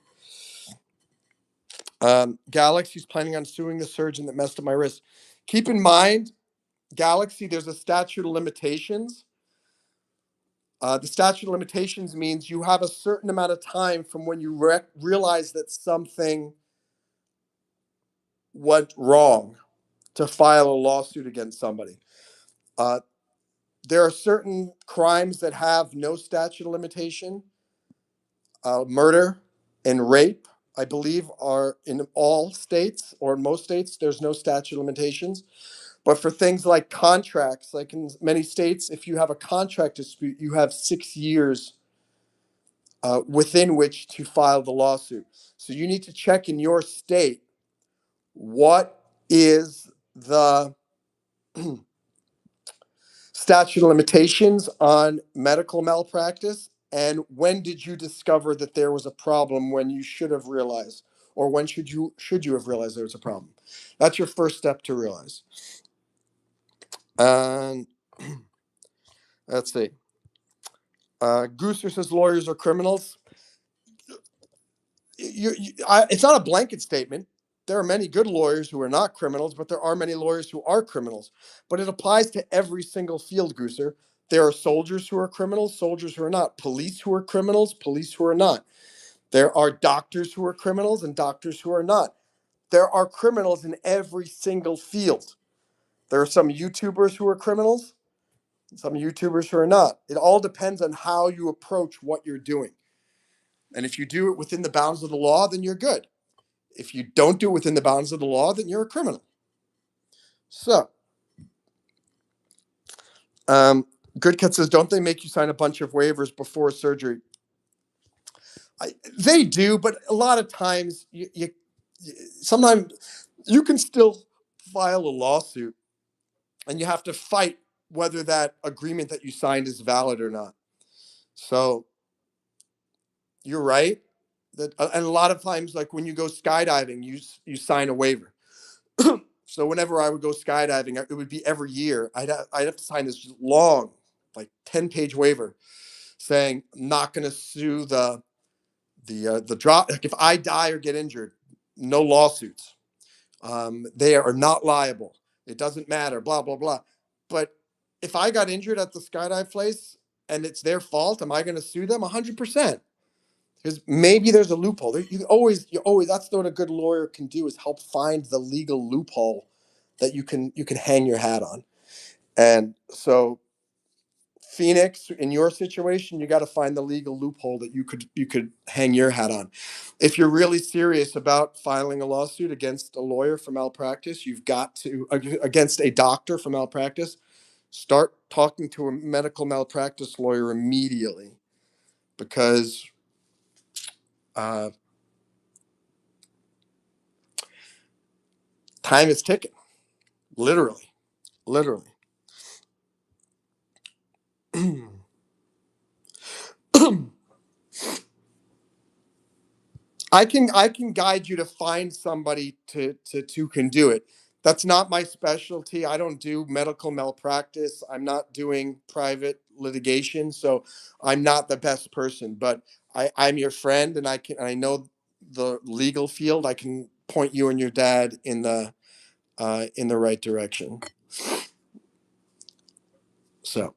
A: Galaxy's planning on suing the surgeon that messed up my wrist. Keep in mind, Galaxy, there's a statute of limitations. The statute of limitations means you have a certain amount of time from when you realize that something went wrong to file a lawsuit against somebody. Uh, there are certain crimes that have no statute of limitation. Murder and rape, I believe, are in all states or in most states, there's no statute of limitations. But for things like contracts, like in many states, if you have a contract dispute, you have 6 years within which to file the lawsuit. So you need to check in your state what is the statute of limitations on medical malpractice, and when did you discover that there was a problem when you should have realized, or when should you have realized there was a problem. That's your first step to realize. And let's see. Gooser says lawyers are criminals. It's not a blanket statement. There are many good lawyers who are not criminals, but there are many lawyers who are criminals. But it applies to every single field, Gooser. There are soldiers who are criminals, soldiers who are not. Police who are criminals, police who are not. There are doctors who are criminals and doctors who are not. There are criminals in every single field. There are some YouTubers who are criminals, some YouTubers who are not. It all depends on how you approach what you're doing. And if you do it within the bounds of the law, then you're good. If you don't do it within the bounds of the law, then you're a criminal. So, Goodcut says, don't they make you sign a bunch of waivers before surgery? They do, but a lot of times, sometimes you can still file a lawsuit and you have to fight whether that agreement that you signed is valid or not. So, you're right. And a lot of times, like when you go skydiving, you sign a waiver. So whenever I would go skydiving, it would be every year. I'd have to sign this long, like 10-page waiver, saying I'm not going to sue the drop. Like if I die or get injured, no lawsuits. They are not liable. It doesn't matter. Blah blah blah. But if I got injured at the skydive place and it's their fault, am I going to sue them? 100%. Because maybe there's a loophole. You always. That's what a good lawyer can do is help find the legal loophole that you can hang your hat on. And so, Phoenix, in your situation, you got to find the legal loophole that you could hang your hat on. If you're really serious about filing a lawsuit against a lawyer for malpractice, you've got to against a doctor for malpractice. Start talking to a medical malpractice lawyer immediately, because uh, time is ticking. Literally, literally. I can guide you to find somebody to can do it. That's not my specialty. I don't do medical malpractice. I'm not doing private litigation, so I'm not the best person. But I'm your friend, and I know the legal field. I can point you and your dad in the right direction. So,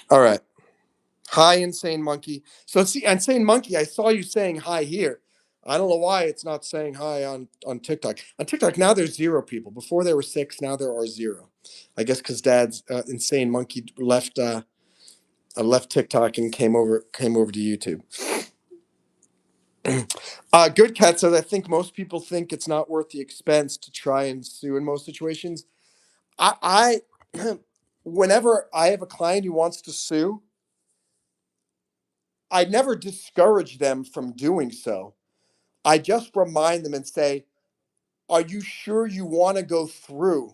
A: all right. Hi, Insane Monkey. So, see, Insane Monkey, I saw you saying hi here. I don't know why it's not saying hi on TikTok. On TikTok now there's 0 people. Before there were 6, now there are 0. I guess because Dad's Insane Monkey left TikTok and came over to YouTube. Good Cat says, I think most people think it's not worth the expense to try and sue in most situations. I whenever I have a client who wants to sue, I never discourage them from doing so. I just remind them and say, are you sure you want to go through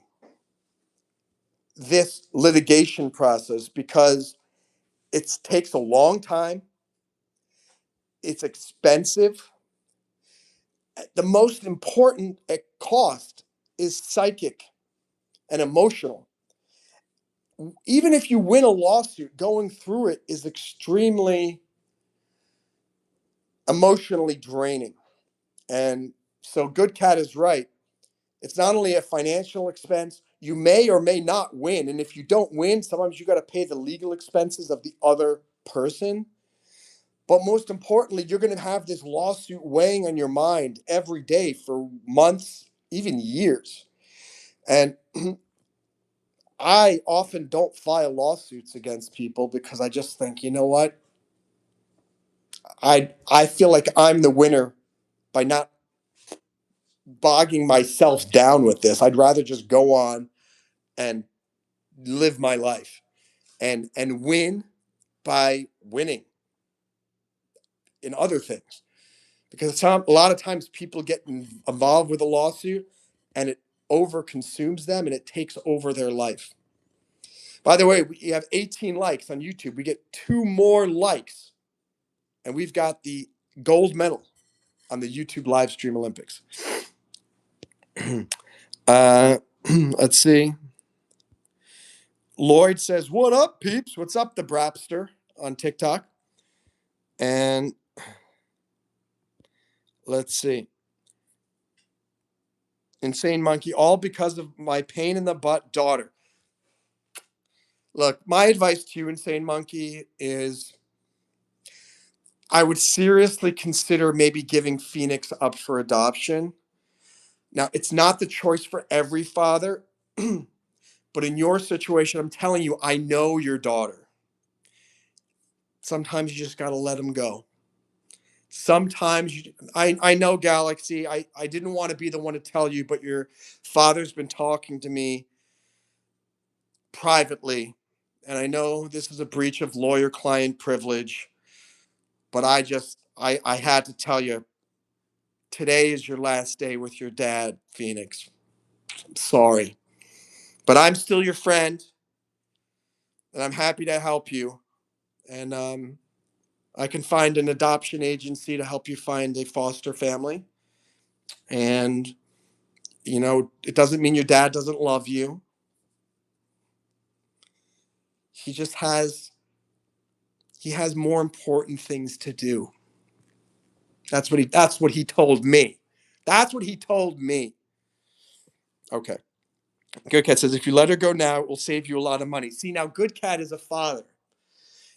A: this litigation process? Because it takes a long time, it's expensive. The most important cost is psychic and emotional. Even if you win a lawsuit, going through it is extremely emotionally draining. And so Good Cat is right. It's not only a financial expense, you may or may not win. And if you don't win, sometimes you got to pay the legal expenses of the other person. But most importantly, you're going to have this lawsuit weighing on your mind every day for months, even years. And I often don't file lawsuits against people because I just think, you know what? I feel like I'm the winner by not bogging myself down with this. I'd rather just go on and live my life and win by winning in other things. Because a lot of times people get involved with a lawsuit and it over consumes them and it takes over their life. By the way, we have 18 likes on YouTube. We get 2 more likes and we've got the gold medal on the YouTube live stream Olympics. Let's see. Lloyd says, what up, peeps? What's up, the Brapster on TikTok? And let's see. Insane Monkey, all because of my pain in the butt daughter. Look, my advice to you, Insane Monkey, is I would seriously consider maybe giving Phoenix up for adoption. Now, it's not the choice for every father, but in your situation, I'm telling you, I know your daughter. Sometimes you just got to let them go. Sometimes I know, Galaxy, I didn't want to be the one to tell you, but your father's been talking to me privately, and I know this is a breach of lawyer-client privilege, but I had to tell you, today is your last day with your dad, Phoenix. I'm sorry, but I'm still your friend, and I'm happy to help you. And I can find an adoption agency to help you find a foster family. And it doesn't mean your dad doesn't love you. He just has more important things to do. That's what he told me. That's what he told me. Okay. Good Cat says, if you let her go now, it will save you a lot of money. See, now Good Cat is a father.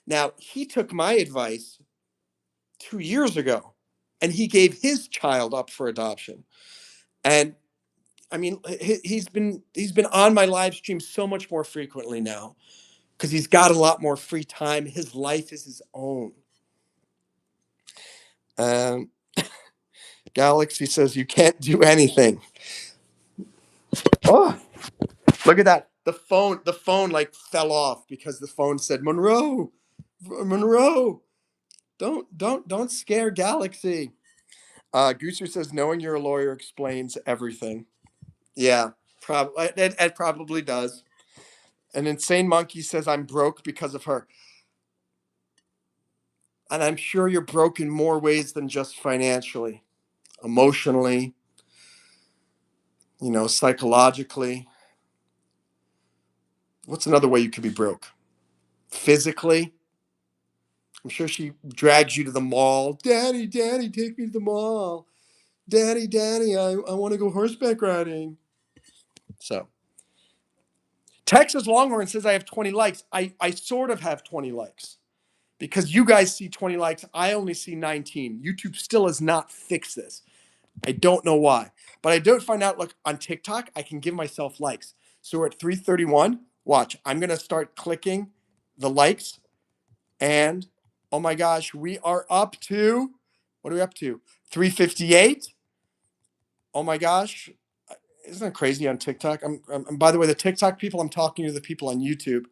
A: Now, he took my advice 2 years ago and he gave his child up for adoption. And I mean, he's been on my live stream so much more frequently now because he's got a lot more free time. His life is his own. Um, Galaxy says you can't do anything. Oh, look at that. The phone like fell off because the phone said, Monroe, don't scare Galaxy. Gooser says knowing you're a lawyer explains everything. Yeah, probably it probably does. An Insane Monkey says I'm broke because of her. And I'm sure you're broke in more ways than just financially, emotionally, psychologically. What's another way you could be broke? Physically. I'm sure she drags you to the mall. Daddy, take me to the mall. Daddy, I want to go horseback riding. So Texas Longhorn says I have 20 likes. I sort of have 20 likes because you guys see 20 likes. I only see 19. YouTube still has not fixed this. I don't know why, but I don't find out. Look, on TikTok, I can give myself likes. So we're at 331. Watch, I'm going to start clicking the likes. And oh my gosh, we are up to, what are we up to? 358. Oh my gosh. Isn't that crazy on TikTok? By the way, the TikTok people, I'm talking to the people on YouTube.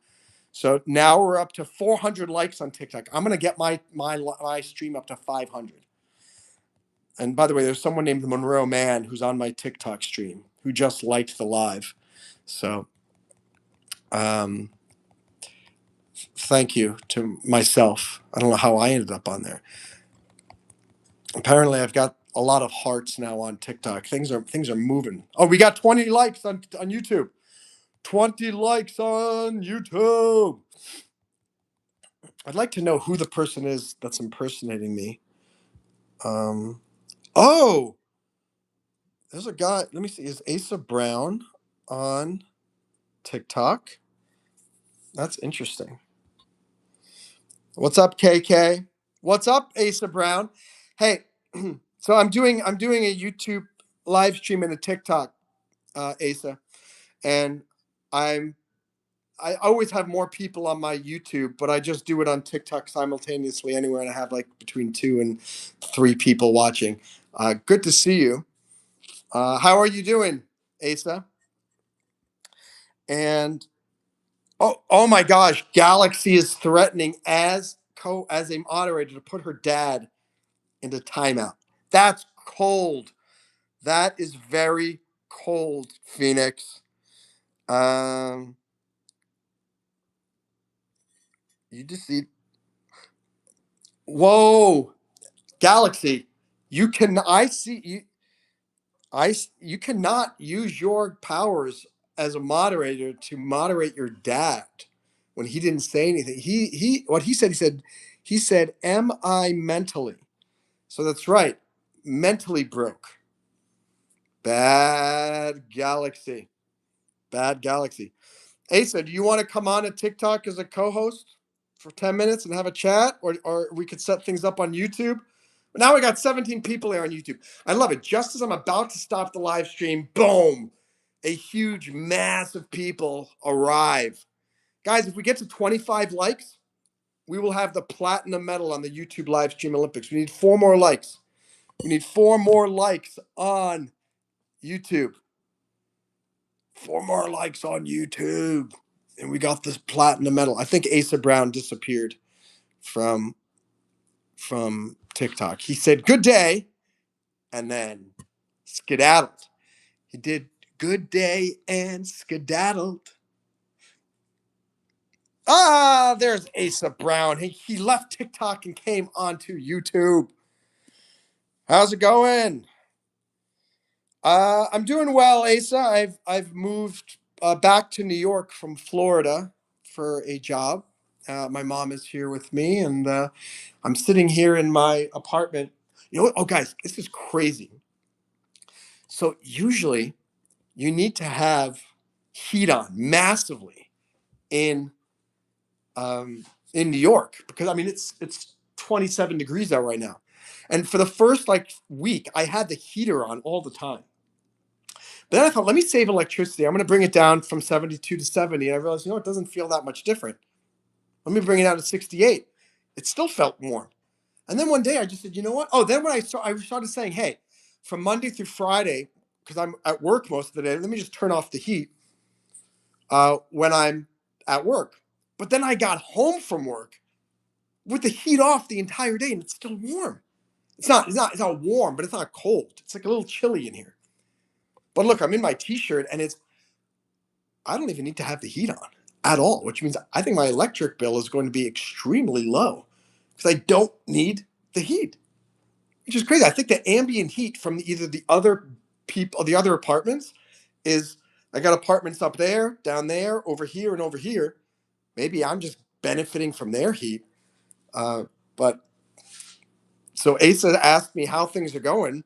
A: So now we're up to 400 likes on TikTok. I'm gonna get my stream up to 500. And by the way, there's someone named Monroe Mann who's on my TikTok stream who just liked the live. So um, thank you to myself. I don't know how I ended up on there. Apparently, I've got a lot of hearts now on TikTok. Things are moving. Oh, we got 20 likes on YouTube. 20 likes on YouTube. I'd like to know who the person is that's impersonating me. Um, oh, there's a guy. Let me see. Is Asa Brown on TikTok? That's interesting. What's up, KK? What's up, Asa Brown? Hey, so I'm doing a YouTube live stream and a TikTok, Asa, and I'm I always have more people on my YouTube, but I just do it on TikTok simultaneously anywhere, and I have like between 2 and 3 people watching. Good to see you. How are you doing, Asa? And oh my gosh, Galaxy is threatening as a moderator to put her dad into timeout. That's cold. That is very cold, Phoenix. Um, you just see. Whoa, Galaxy, you can. I see you. You cannot use your powers as a moderator to moderate your dad when he didn't say anything. What he said, am I mentally? So that's right. Mentally broke. Bad Galaxy. Bad Galaxy. Asa, do you want to come on a TikTok as a co-host for 10 minutes and have a chat? Or we could set things up on YouTube. Now we got 17 people here on YouTube. I love it. Just as I'm about to stop the live stream, boom, a huge mass of people arrive. Guys, if we get to 25 likes, we will have the platinum medal on the YouTube live stream Olympics. We need 4 more likes. We need 4 more likes on YouTube. 4 more likes on YouTube. And we got this platinum medal. I think Asa Brown disappeared from TikTok. He said, good day, and then skedaddled. He did good day and skedaddled. There's Asa Brown. He left TikTok and came onto YouTube. How's it going? I'm doing well, Asa. I've moved back to New York from Florida for a job. My mom is here with me, and I'm sitting here in my apartment. You know what? Oh, guys, this is crazy. So usually, you need to have heat on massively in in New York because I mean it's 27 degrees out right now, and for the first like week, I had the heater on all the time. But then I thought, let me save electricity. I'm going to bring it down from 72 to 70. And I realized, it doesn't feel that much different. Let me bring it down to 68. It still felt warm. And then one day I just said, you know what? Oh, then when I started saying, hey, from Monday through Friday, because I'm at work most of the day, let me just turn off the heat when I'm at work. But then I got home from work with the heat off the entire day, and it's still warm. It's not warm, but it's not cold. It's like a little chilly in here. But look, I'm in my t-shirt, and I don't even need to have the heat on at all, which means I think my electric bill is going to be extremely low because I don't need the heat, which is crazy. I think the ambient heat from either the other people, the other apartments, is I got apartments up there, down there, over here, and over here. Maybe I'm just benefiting from their heat. But so Asa asked me how things are going.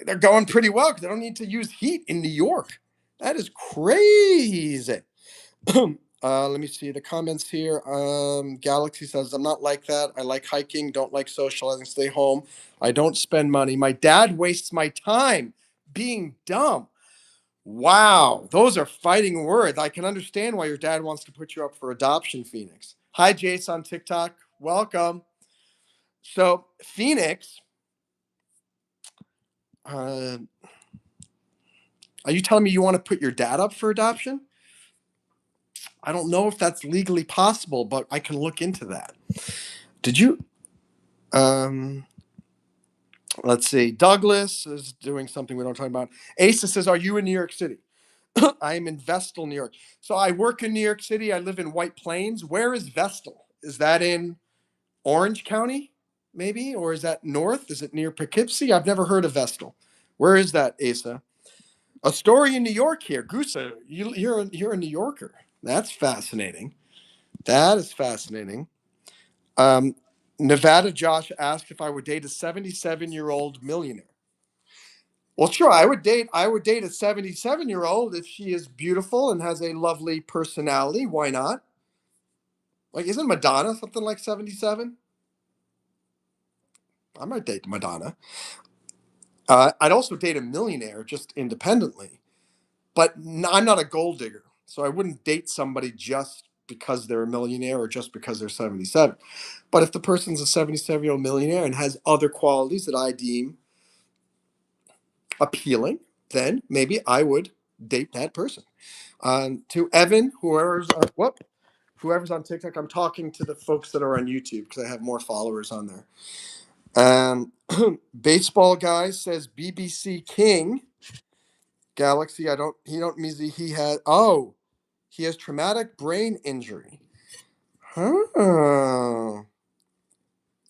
A: they're going pretty well because they don't need to use heat in New York. That is crazy. Let me see the comments here. Galaxy says, I'm not like that. I like hiking, don't like socializing, stay home. I don't spend money. My dad wastes my time being dumb. Wow, those are fighting words. I can understand why your dad wants to put you up for adoption, Phoenix. Hi, Jace on TikTok. Welcome. So, Phoenix, uh, are you telling me you want to put your dad up for adoption? I don't know if that's legally possible, but I can look into that. Did you? Um, let's see. Douglas is doing something we don't talk about. Asa says, "Are you in New York City?" I am in Vestal, New York. So I work in New York City. I live in White Plains. Where is Vestal? Is that in Orange County, maybe, or is that north? Is it near Poughkeepsie? I've never heard of Vestal. Where is that, Asa? A story in New York here, Gusa. You're a New Yorker. That's fascinating. That is fascinating. Um, Nevada Josh asked if I would date a 77-year-old millionaire. Well, sure, I would date a 77-year-old if she is beautiful and has a lovely personality. Why not? Like, isn't Madonna something like 77? I might date Madonna. I'd also date a millionaire just independently, but I'm not a gold digger, so I wouldn't date somebody just because they're a millionaire or just because they're 77. But if the person's a 77-year-old millionaire and has other qualities that I deem appealing, then maybe I would date that person. To Evan, whoever's on TikTok, I'm talking to the folks that are on YouTube because I have more followers on there. Um, Baseball guy says BBC King Galaxy. I don't. He don't mean he had. Oh, he has traumatic brain injury. Huh.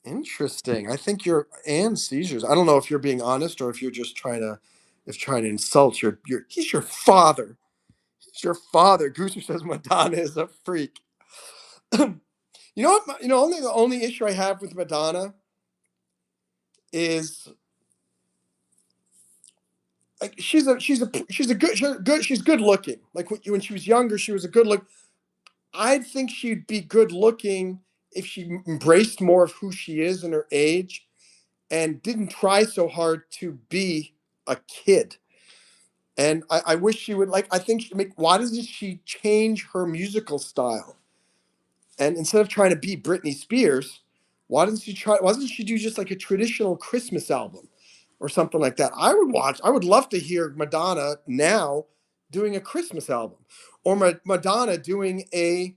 A: Interesting. I think you're and seizures. I don't know if you're being honest or if you're just trying to insult your. He's your father. He's your father. Gooser says Madonna is a freak. You know what? The only issue I have with Madonna is like she's good looking. Like when she was younger, she was a good look. I think she'd be good looking if she embraced more of who she is in her age and didn't try so hard to be a kid. And I wish she would like. I think why doesn't she change her musical style? And instead of trying to be Britney Spears, why doesn't she do just like a traditional Christmas album or something like that? I would love to hear Madonna now doing a Christmas album or Madonna doing a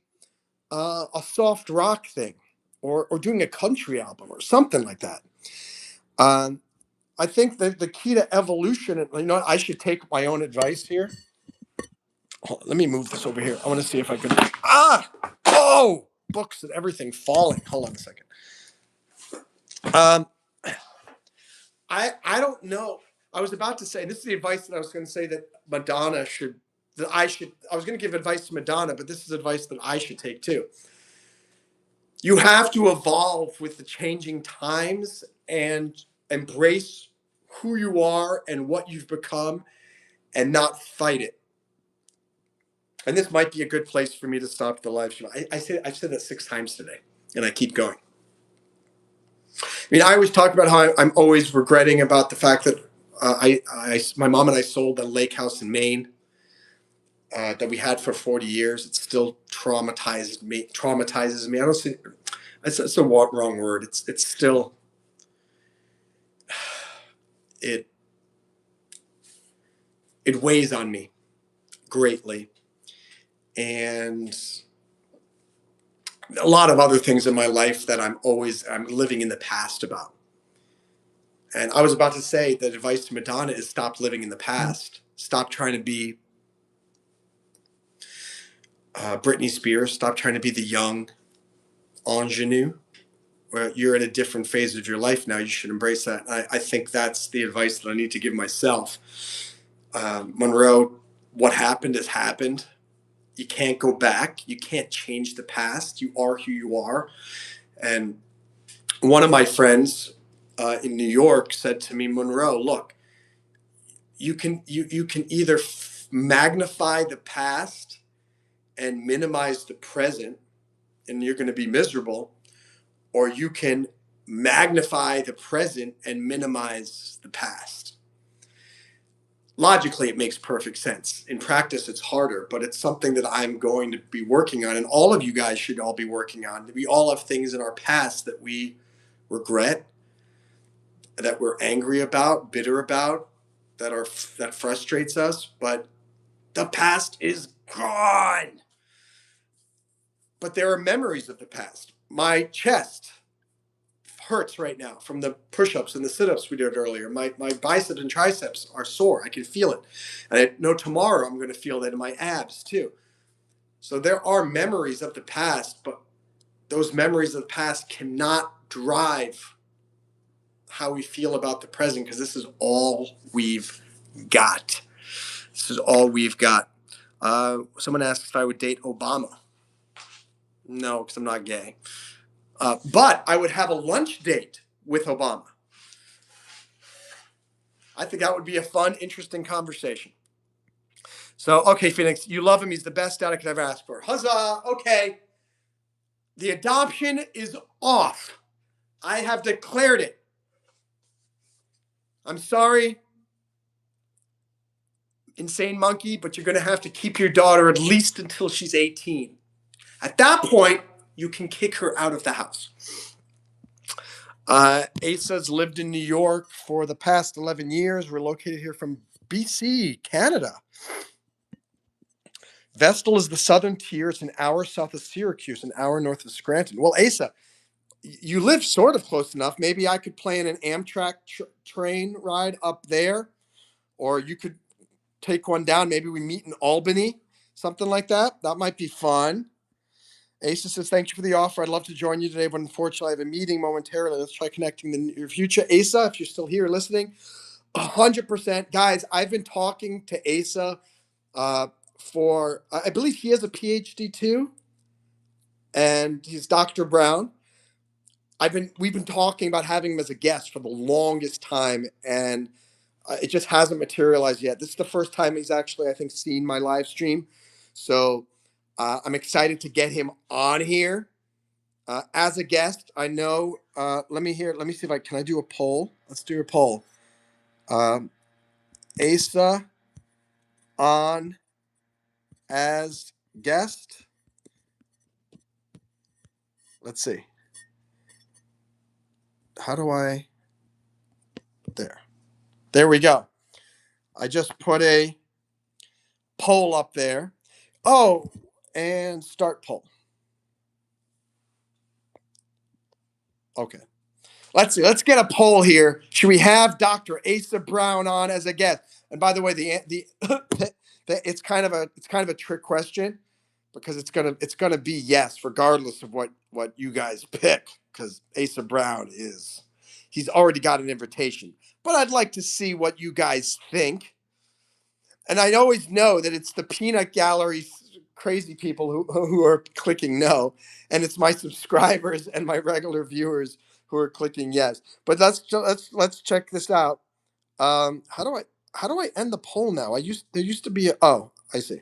A: soft rock thing or doing a country album or something like that. Um, I think that the key to evolution, and I should take my own advice here. Let me move this over here. I want to see if I can. Oh, books and everything falling. Hold on a second. Um, I don't know. I was about to say this is the advice that I was going to say that Madonna should that I should. I was going to give advice to Madonna, but this is advice that I should take too. You have to evolve with the changing times and embrace who you are and what you've become, and not fight it. And this might be a good place for me to stop the live stream. I've said that 6 times today, and I keep going. I mean, I always talk about how I'm always regretting about the fact that my mom and I sold a lake house in Maine that we had for 40 years. It still traumatizes me. Traumatizes me. I don't see. It's a wrong word. It's still it it weighs on me greatly, and a lot of other things in my life that I'm living in the past about. And I was about to say that advice to Madonna is stop living in the past. Stop trying to be Britney Spears. Stop trying to be the young ingenue. Where you're in a different phase of your life now. You should embrace that. I think that's the advice that I need to give myself. Monroe, what happened has happened. You can't go back. You can't change the past. You are who you are. And one of my friends in New York said to me, Monroe, look, you can either magnify the past and minimize the present, and you're going to be miserable, or you can magnify the present and minimize the past. Logically, it makes perfect sense. In practice, it's harder, but it's something that I'm going to be working on, and all of you guys should all be working on. We all have things in our past that we regret, that we're angry about, bitter about, that frustrates us, but the past is gone. But there are memories of the past. My chest hurts right now from the push-ups and the sit-ups we did earlier. My biceps and triceps are sore. I can feel it. And I know tomorrow I'm going to feel that in my abs too. So there are memories of the past, but those memories of the past cannot drive how we feel about the present, because this is all we've got. This is all we've got. Someone asked if I would date Obama. No, because I'm not gay. But I would have a lunch date with Obama. I think that would be a fun, interesting conversation. So, okay, Phoenix, you love him. He's the best dad I could ever ask for. Huzzah! Okay. The adoption is off. I have declared it. I'm sorry, Insane Monkey, but you're going to have to keep your daughter at least until she's 18. At that point, you can kick her out of the house. Asa's lived in New York for the past 11 years. We're located here from BC, Canada. Vestal is the southern tier. It's an hour south of Syracuse, an hour north of Scranton. Well, Asa, you live sort of close enough. Maybe I could plan an Amtrak train ride up there, or you could take one down. Maybe we meet in Albany, something like that. That might be fun. Asa says, thank you for the offer. I'd love to join you today, but unfortunately I have a meeting momentarily. Let's try connecting in the near future. Asa, if you're still here listening, 100%. Guys, I've been talking to Asa for, I believe he has a PhD too, and he's Dr. Brown. We've been talking about having him as a guest for the longest time, and it just hasn't materialized yet. This is the first time he's actually, I think, seen my live stream. So I'm excited to get him on here as a guest. I know. Let me see if can I do a poll? Let's do a poll. Asa on as guest. Let's see. How do I? There we go. I just put a poll up there. Oh, and start poll. Okay. Let's see. Let's get a poll here. Should we have Dr. Asa Brown on as a guest? And by the way, the it's kind of a trick question, because it's gonna be yes, regardless of what you guys pick, because Asa Brown he's already got an invitation. But I'd like to see what you guys think. And I always know that it's the peanut gallery crazy people who are clicking no, and it's my subscribers and my regular viewers who are clicking yes. But let's check this out. How do I end the poll now? There used to be I see.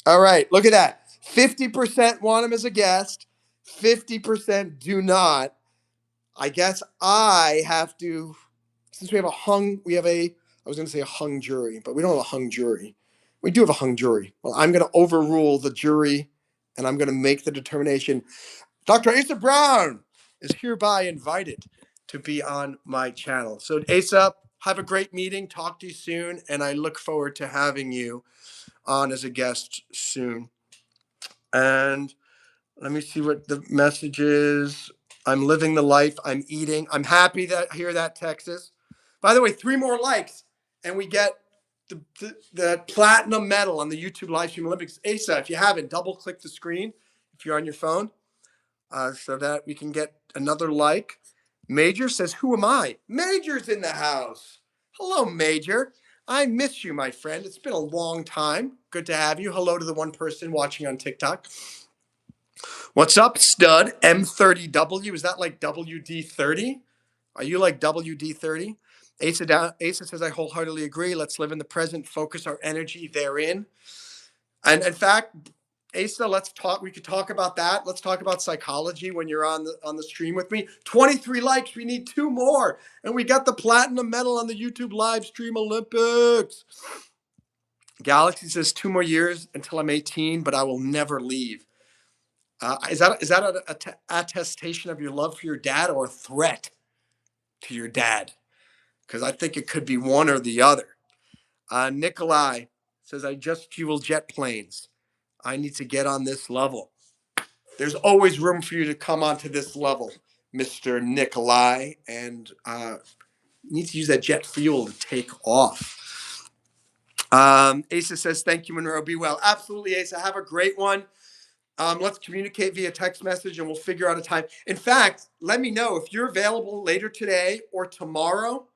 A: All right, look at that. 50% want him as a guest, 50% do not. I guess I have to, since we have I was going to say a hung jury, but we don't have a hung jury. We do have a hung jury. Well, I'm going to overrule the jury, and I'm going to make the determination. Dr. Asa Brown is hereby invited to be on my channel. So Asa, have a great meeting. Talk to you soon, and I look forward to having you on as a guest soon. And let me see what the message is. I'm living the life. I'm eating. I'm happy to hear that, Texas. By the way, 3 more likes, and we get the platinum medal on the YouTube live stream Olympics. Asa, if you haven't, double click the screen if you're on your phone, so that we can get another like. Major says, who am I? Major's in the house. Hello, Major. I miss you, my friend. It's been a long time. Good to have you. Hello to the one person watching on TikTok. What's up, stud? M30W. Is that like WD30? Are you like WD30? Asa says, I wholeheartedly agree. Let's live in the present, focus our energy therein. And in fact, Asa, let's talk. We could talk about that. Let's talk about psychology when you're on the stream with me. 23 likes. We need 2 more, and we got the platinum medal on the YouTube live stream Olympics. Galaxy says 2 more years until I'm 18, but I will never leave. Is that an attestation of your love for your dad or a threat to your dad? Because I think it could be one or the other. Nikolai says, I just fuel jet planes. I need to get on this level. There's always room for you to come onto this level, Mr. Nikolai, and you need to use that jet fuel to take off. Asa says, thank you, Monroe. Be well. Absolutely, Asa. Have a great one. Let's communicate via text message and we'll figure out a time. In fact, let me know if you're available later today or tomorrow.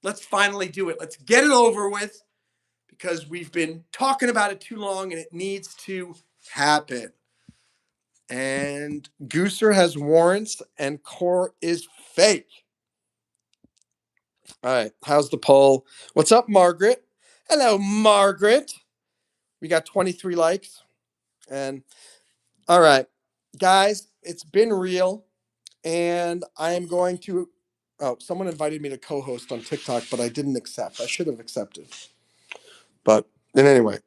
A: Let's finally do it. Let's get it over with because we've been talking about it too long and it needs to happen. And Gooser has warrants and Core is fake. All right. How's the poll? What's up, Margaret? Hello, Margaret. We got 23 likes. And all right, guys, it's been real. And I am going to. Oh, someone invited me to co host on TikTok, but I didn't accept. I should have accepted. But then anyway,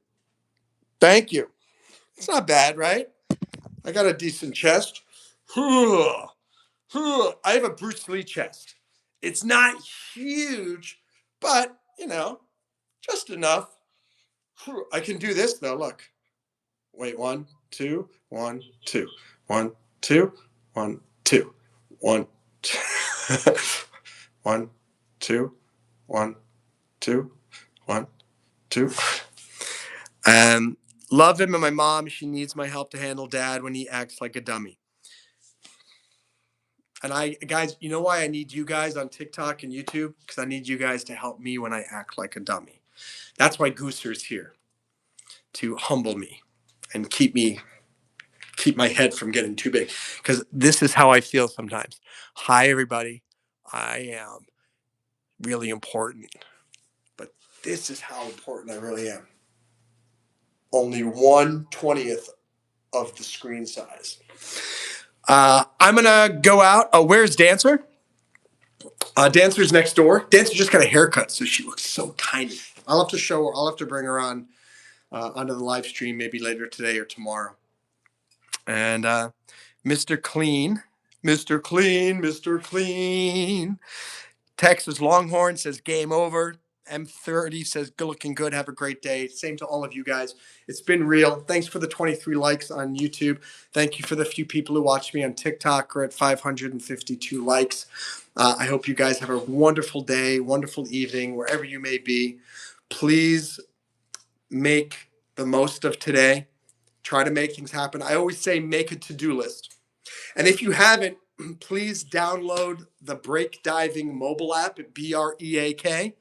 A: thank you. It's not bad, right? I got a decent chest. I have a Bruce Lee chest. It's not huge, but, just enough. I can do this, though. Look. Wait, 1, 2, 1, 2. 1, 2, 1, 2. 1, 2. 1, 2, 1, 2, 1, 2. Love him and my mom. She needs my help to handle dad when he acts like a dummy. And guys, you know why I need you guys on TikTok and YouTube? Because I need you guys to help me when I act like a dummy. That's why Gooser's here, to humble me and keep my head from getting too big. Because this is how I feel sometimes. Hi, everybody. I am really important. But this is how important I really am. Only 1/20th of the screen size. I'm going to go out. Oh, where's Dancer? Dancer's next door. Dancer just got a haircut, so she looks so tiny. I'll have to show her. I'll have to bring her on onto the live stream maybe later today or tomorrow. And Mr. Clean. Mr. Clean. Mr. Clean. Texas Longhorn says game over. M30 says good looking good. Have a great day. Same to all of you guys. It's been real. Thanks for the 23 likes on YouTube. Thank you for the few people who watch me on TikTok. We're at 552 likes. I hope you guys have a wonderful day, wonderful evening, wherever you may be. Please make the most of today. Try to make things happen. I always say make a to-do list. And if you haven't, please download the Break Diving mobile app at BREAK.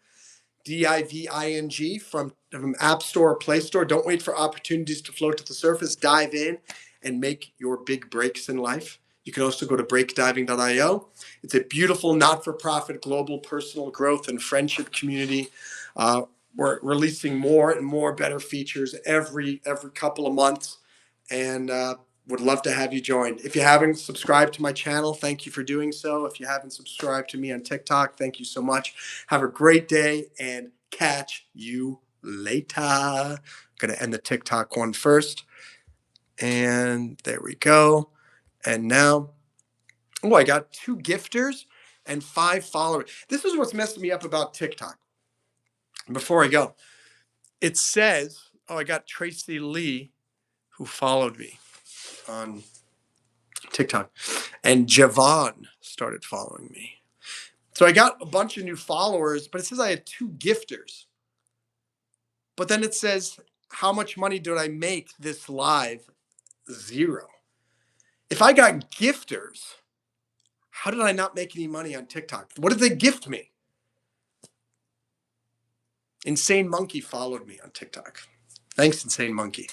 A: DIVING from App Store or Play Store. Don't wait for opportunities to float to the surface. Dive in and make your big breaks in life. You can also go to breakdiving.io. It's a beautiful, not-for-profit global personal growth and friendship community. We're releasing more and more better features every couple of months, and would love to have you join. If you haven't subscribed to my channel, thank you for doing so. If you haven't subscribed to me on TikTok, thank you so much. Have a great day and catch you later. Going to end the TikTok one first. And there we go. And now, I got 2 gifters and 5 followers. This is what's messing me up about TikTok. Before I go, it says, I got Tracy Lee, who followed me on TikTok, and Javon started following me. So I got a bunch of new followers, but it says I had 2 gifters. But then it says, how much money did I make this live? 0. If I got gifters, how did I not make any money on TikTok? What did they gift me? Insane Monkey followed me on TikTok. Thanks, Insane Monkey.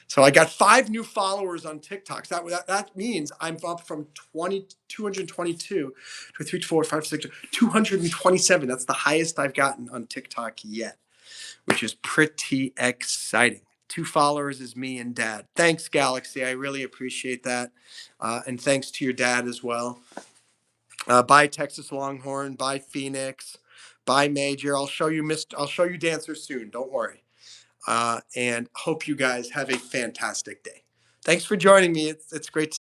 A: So I got 5 new followers on TikTok. That means I'm up from 222 to 3, 4, 5, 6, 227. That's the highest I've gotten on TikTok yet, which is pretty exciting. 2 followers is me and dad. Thanks, Galaxy. I really appreciate that. And thanks to your dad as well. Bye, Texas Longhorn. Bye, Phoenix. Bye, Major. I'll show you dancers soon. Don't worry. And hope you guys have a fantastic day. Thanks for joining me. It's great to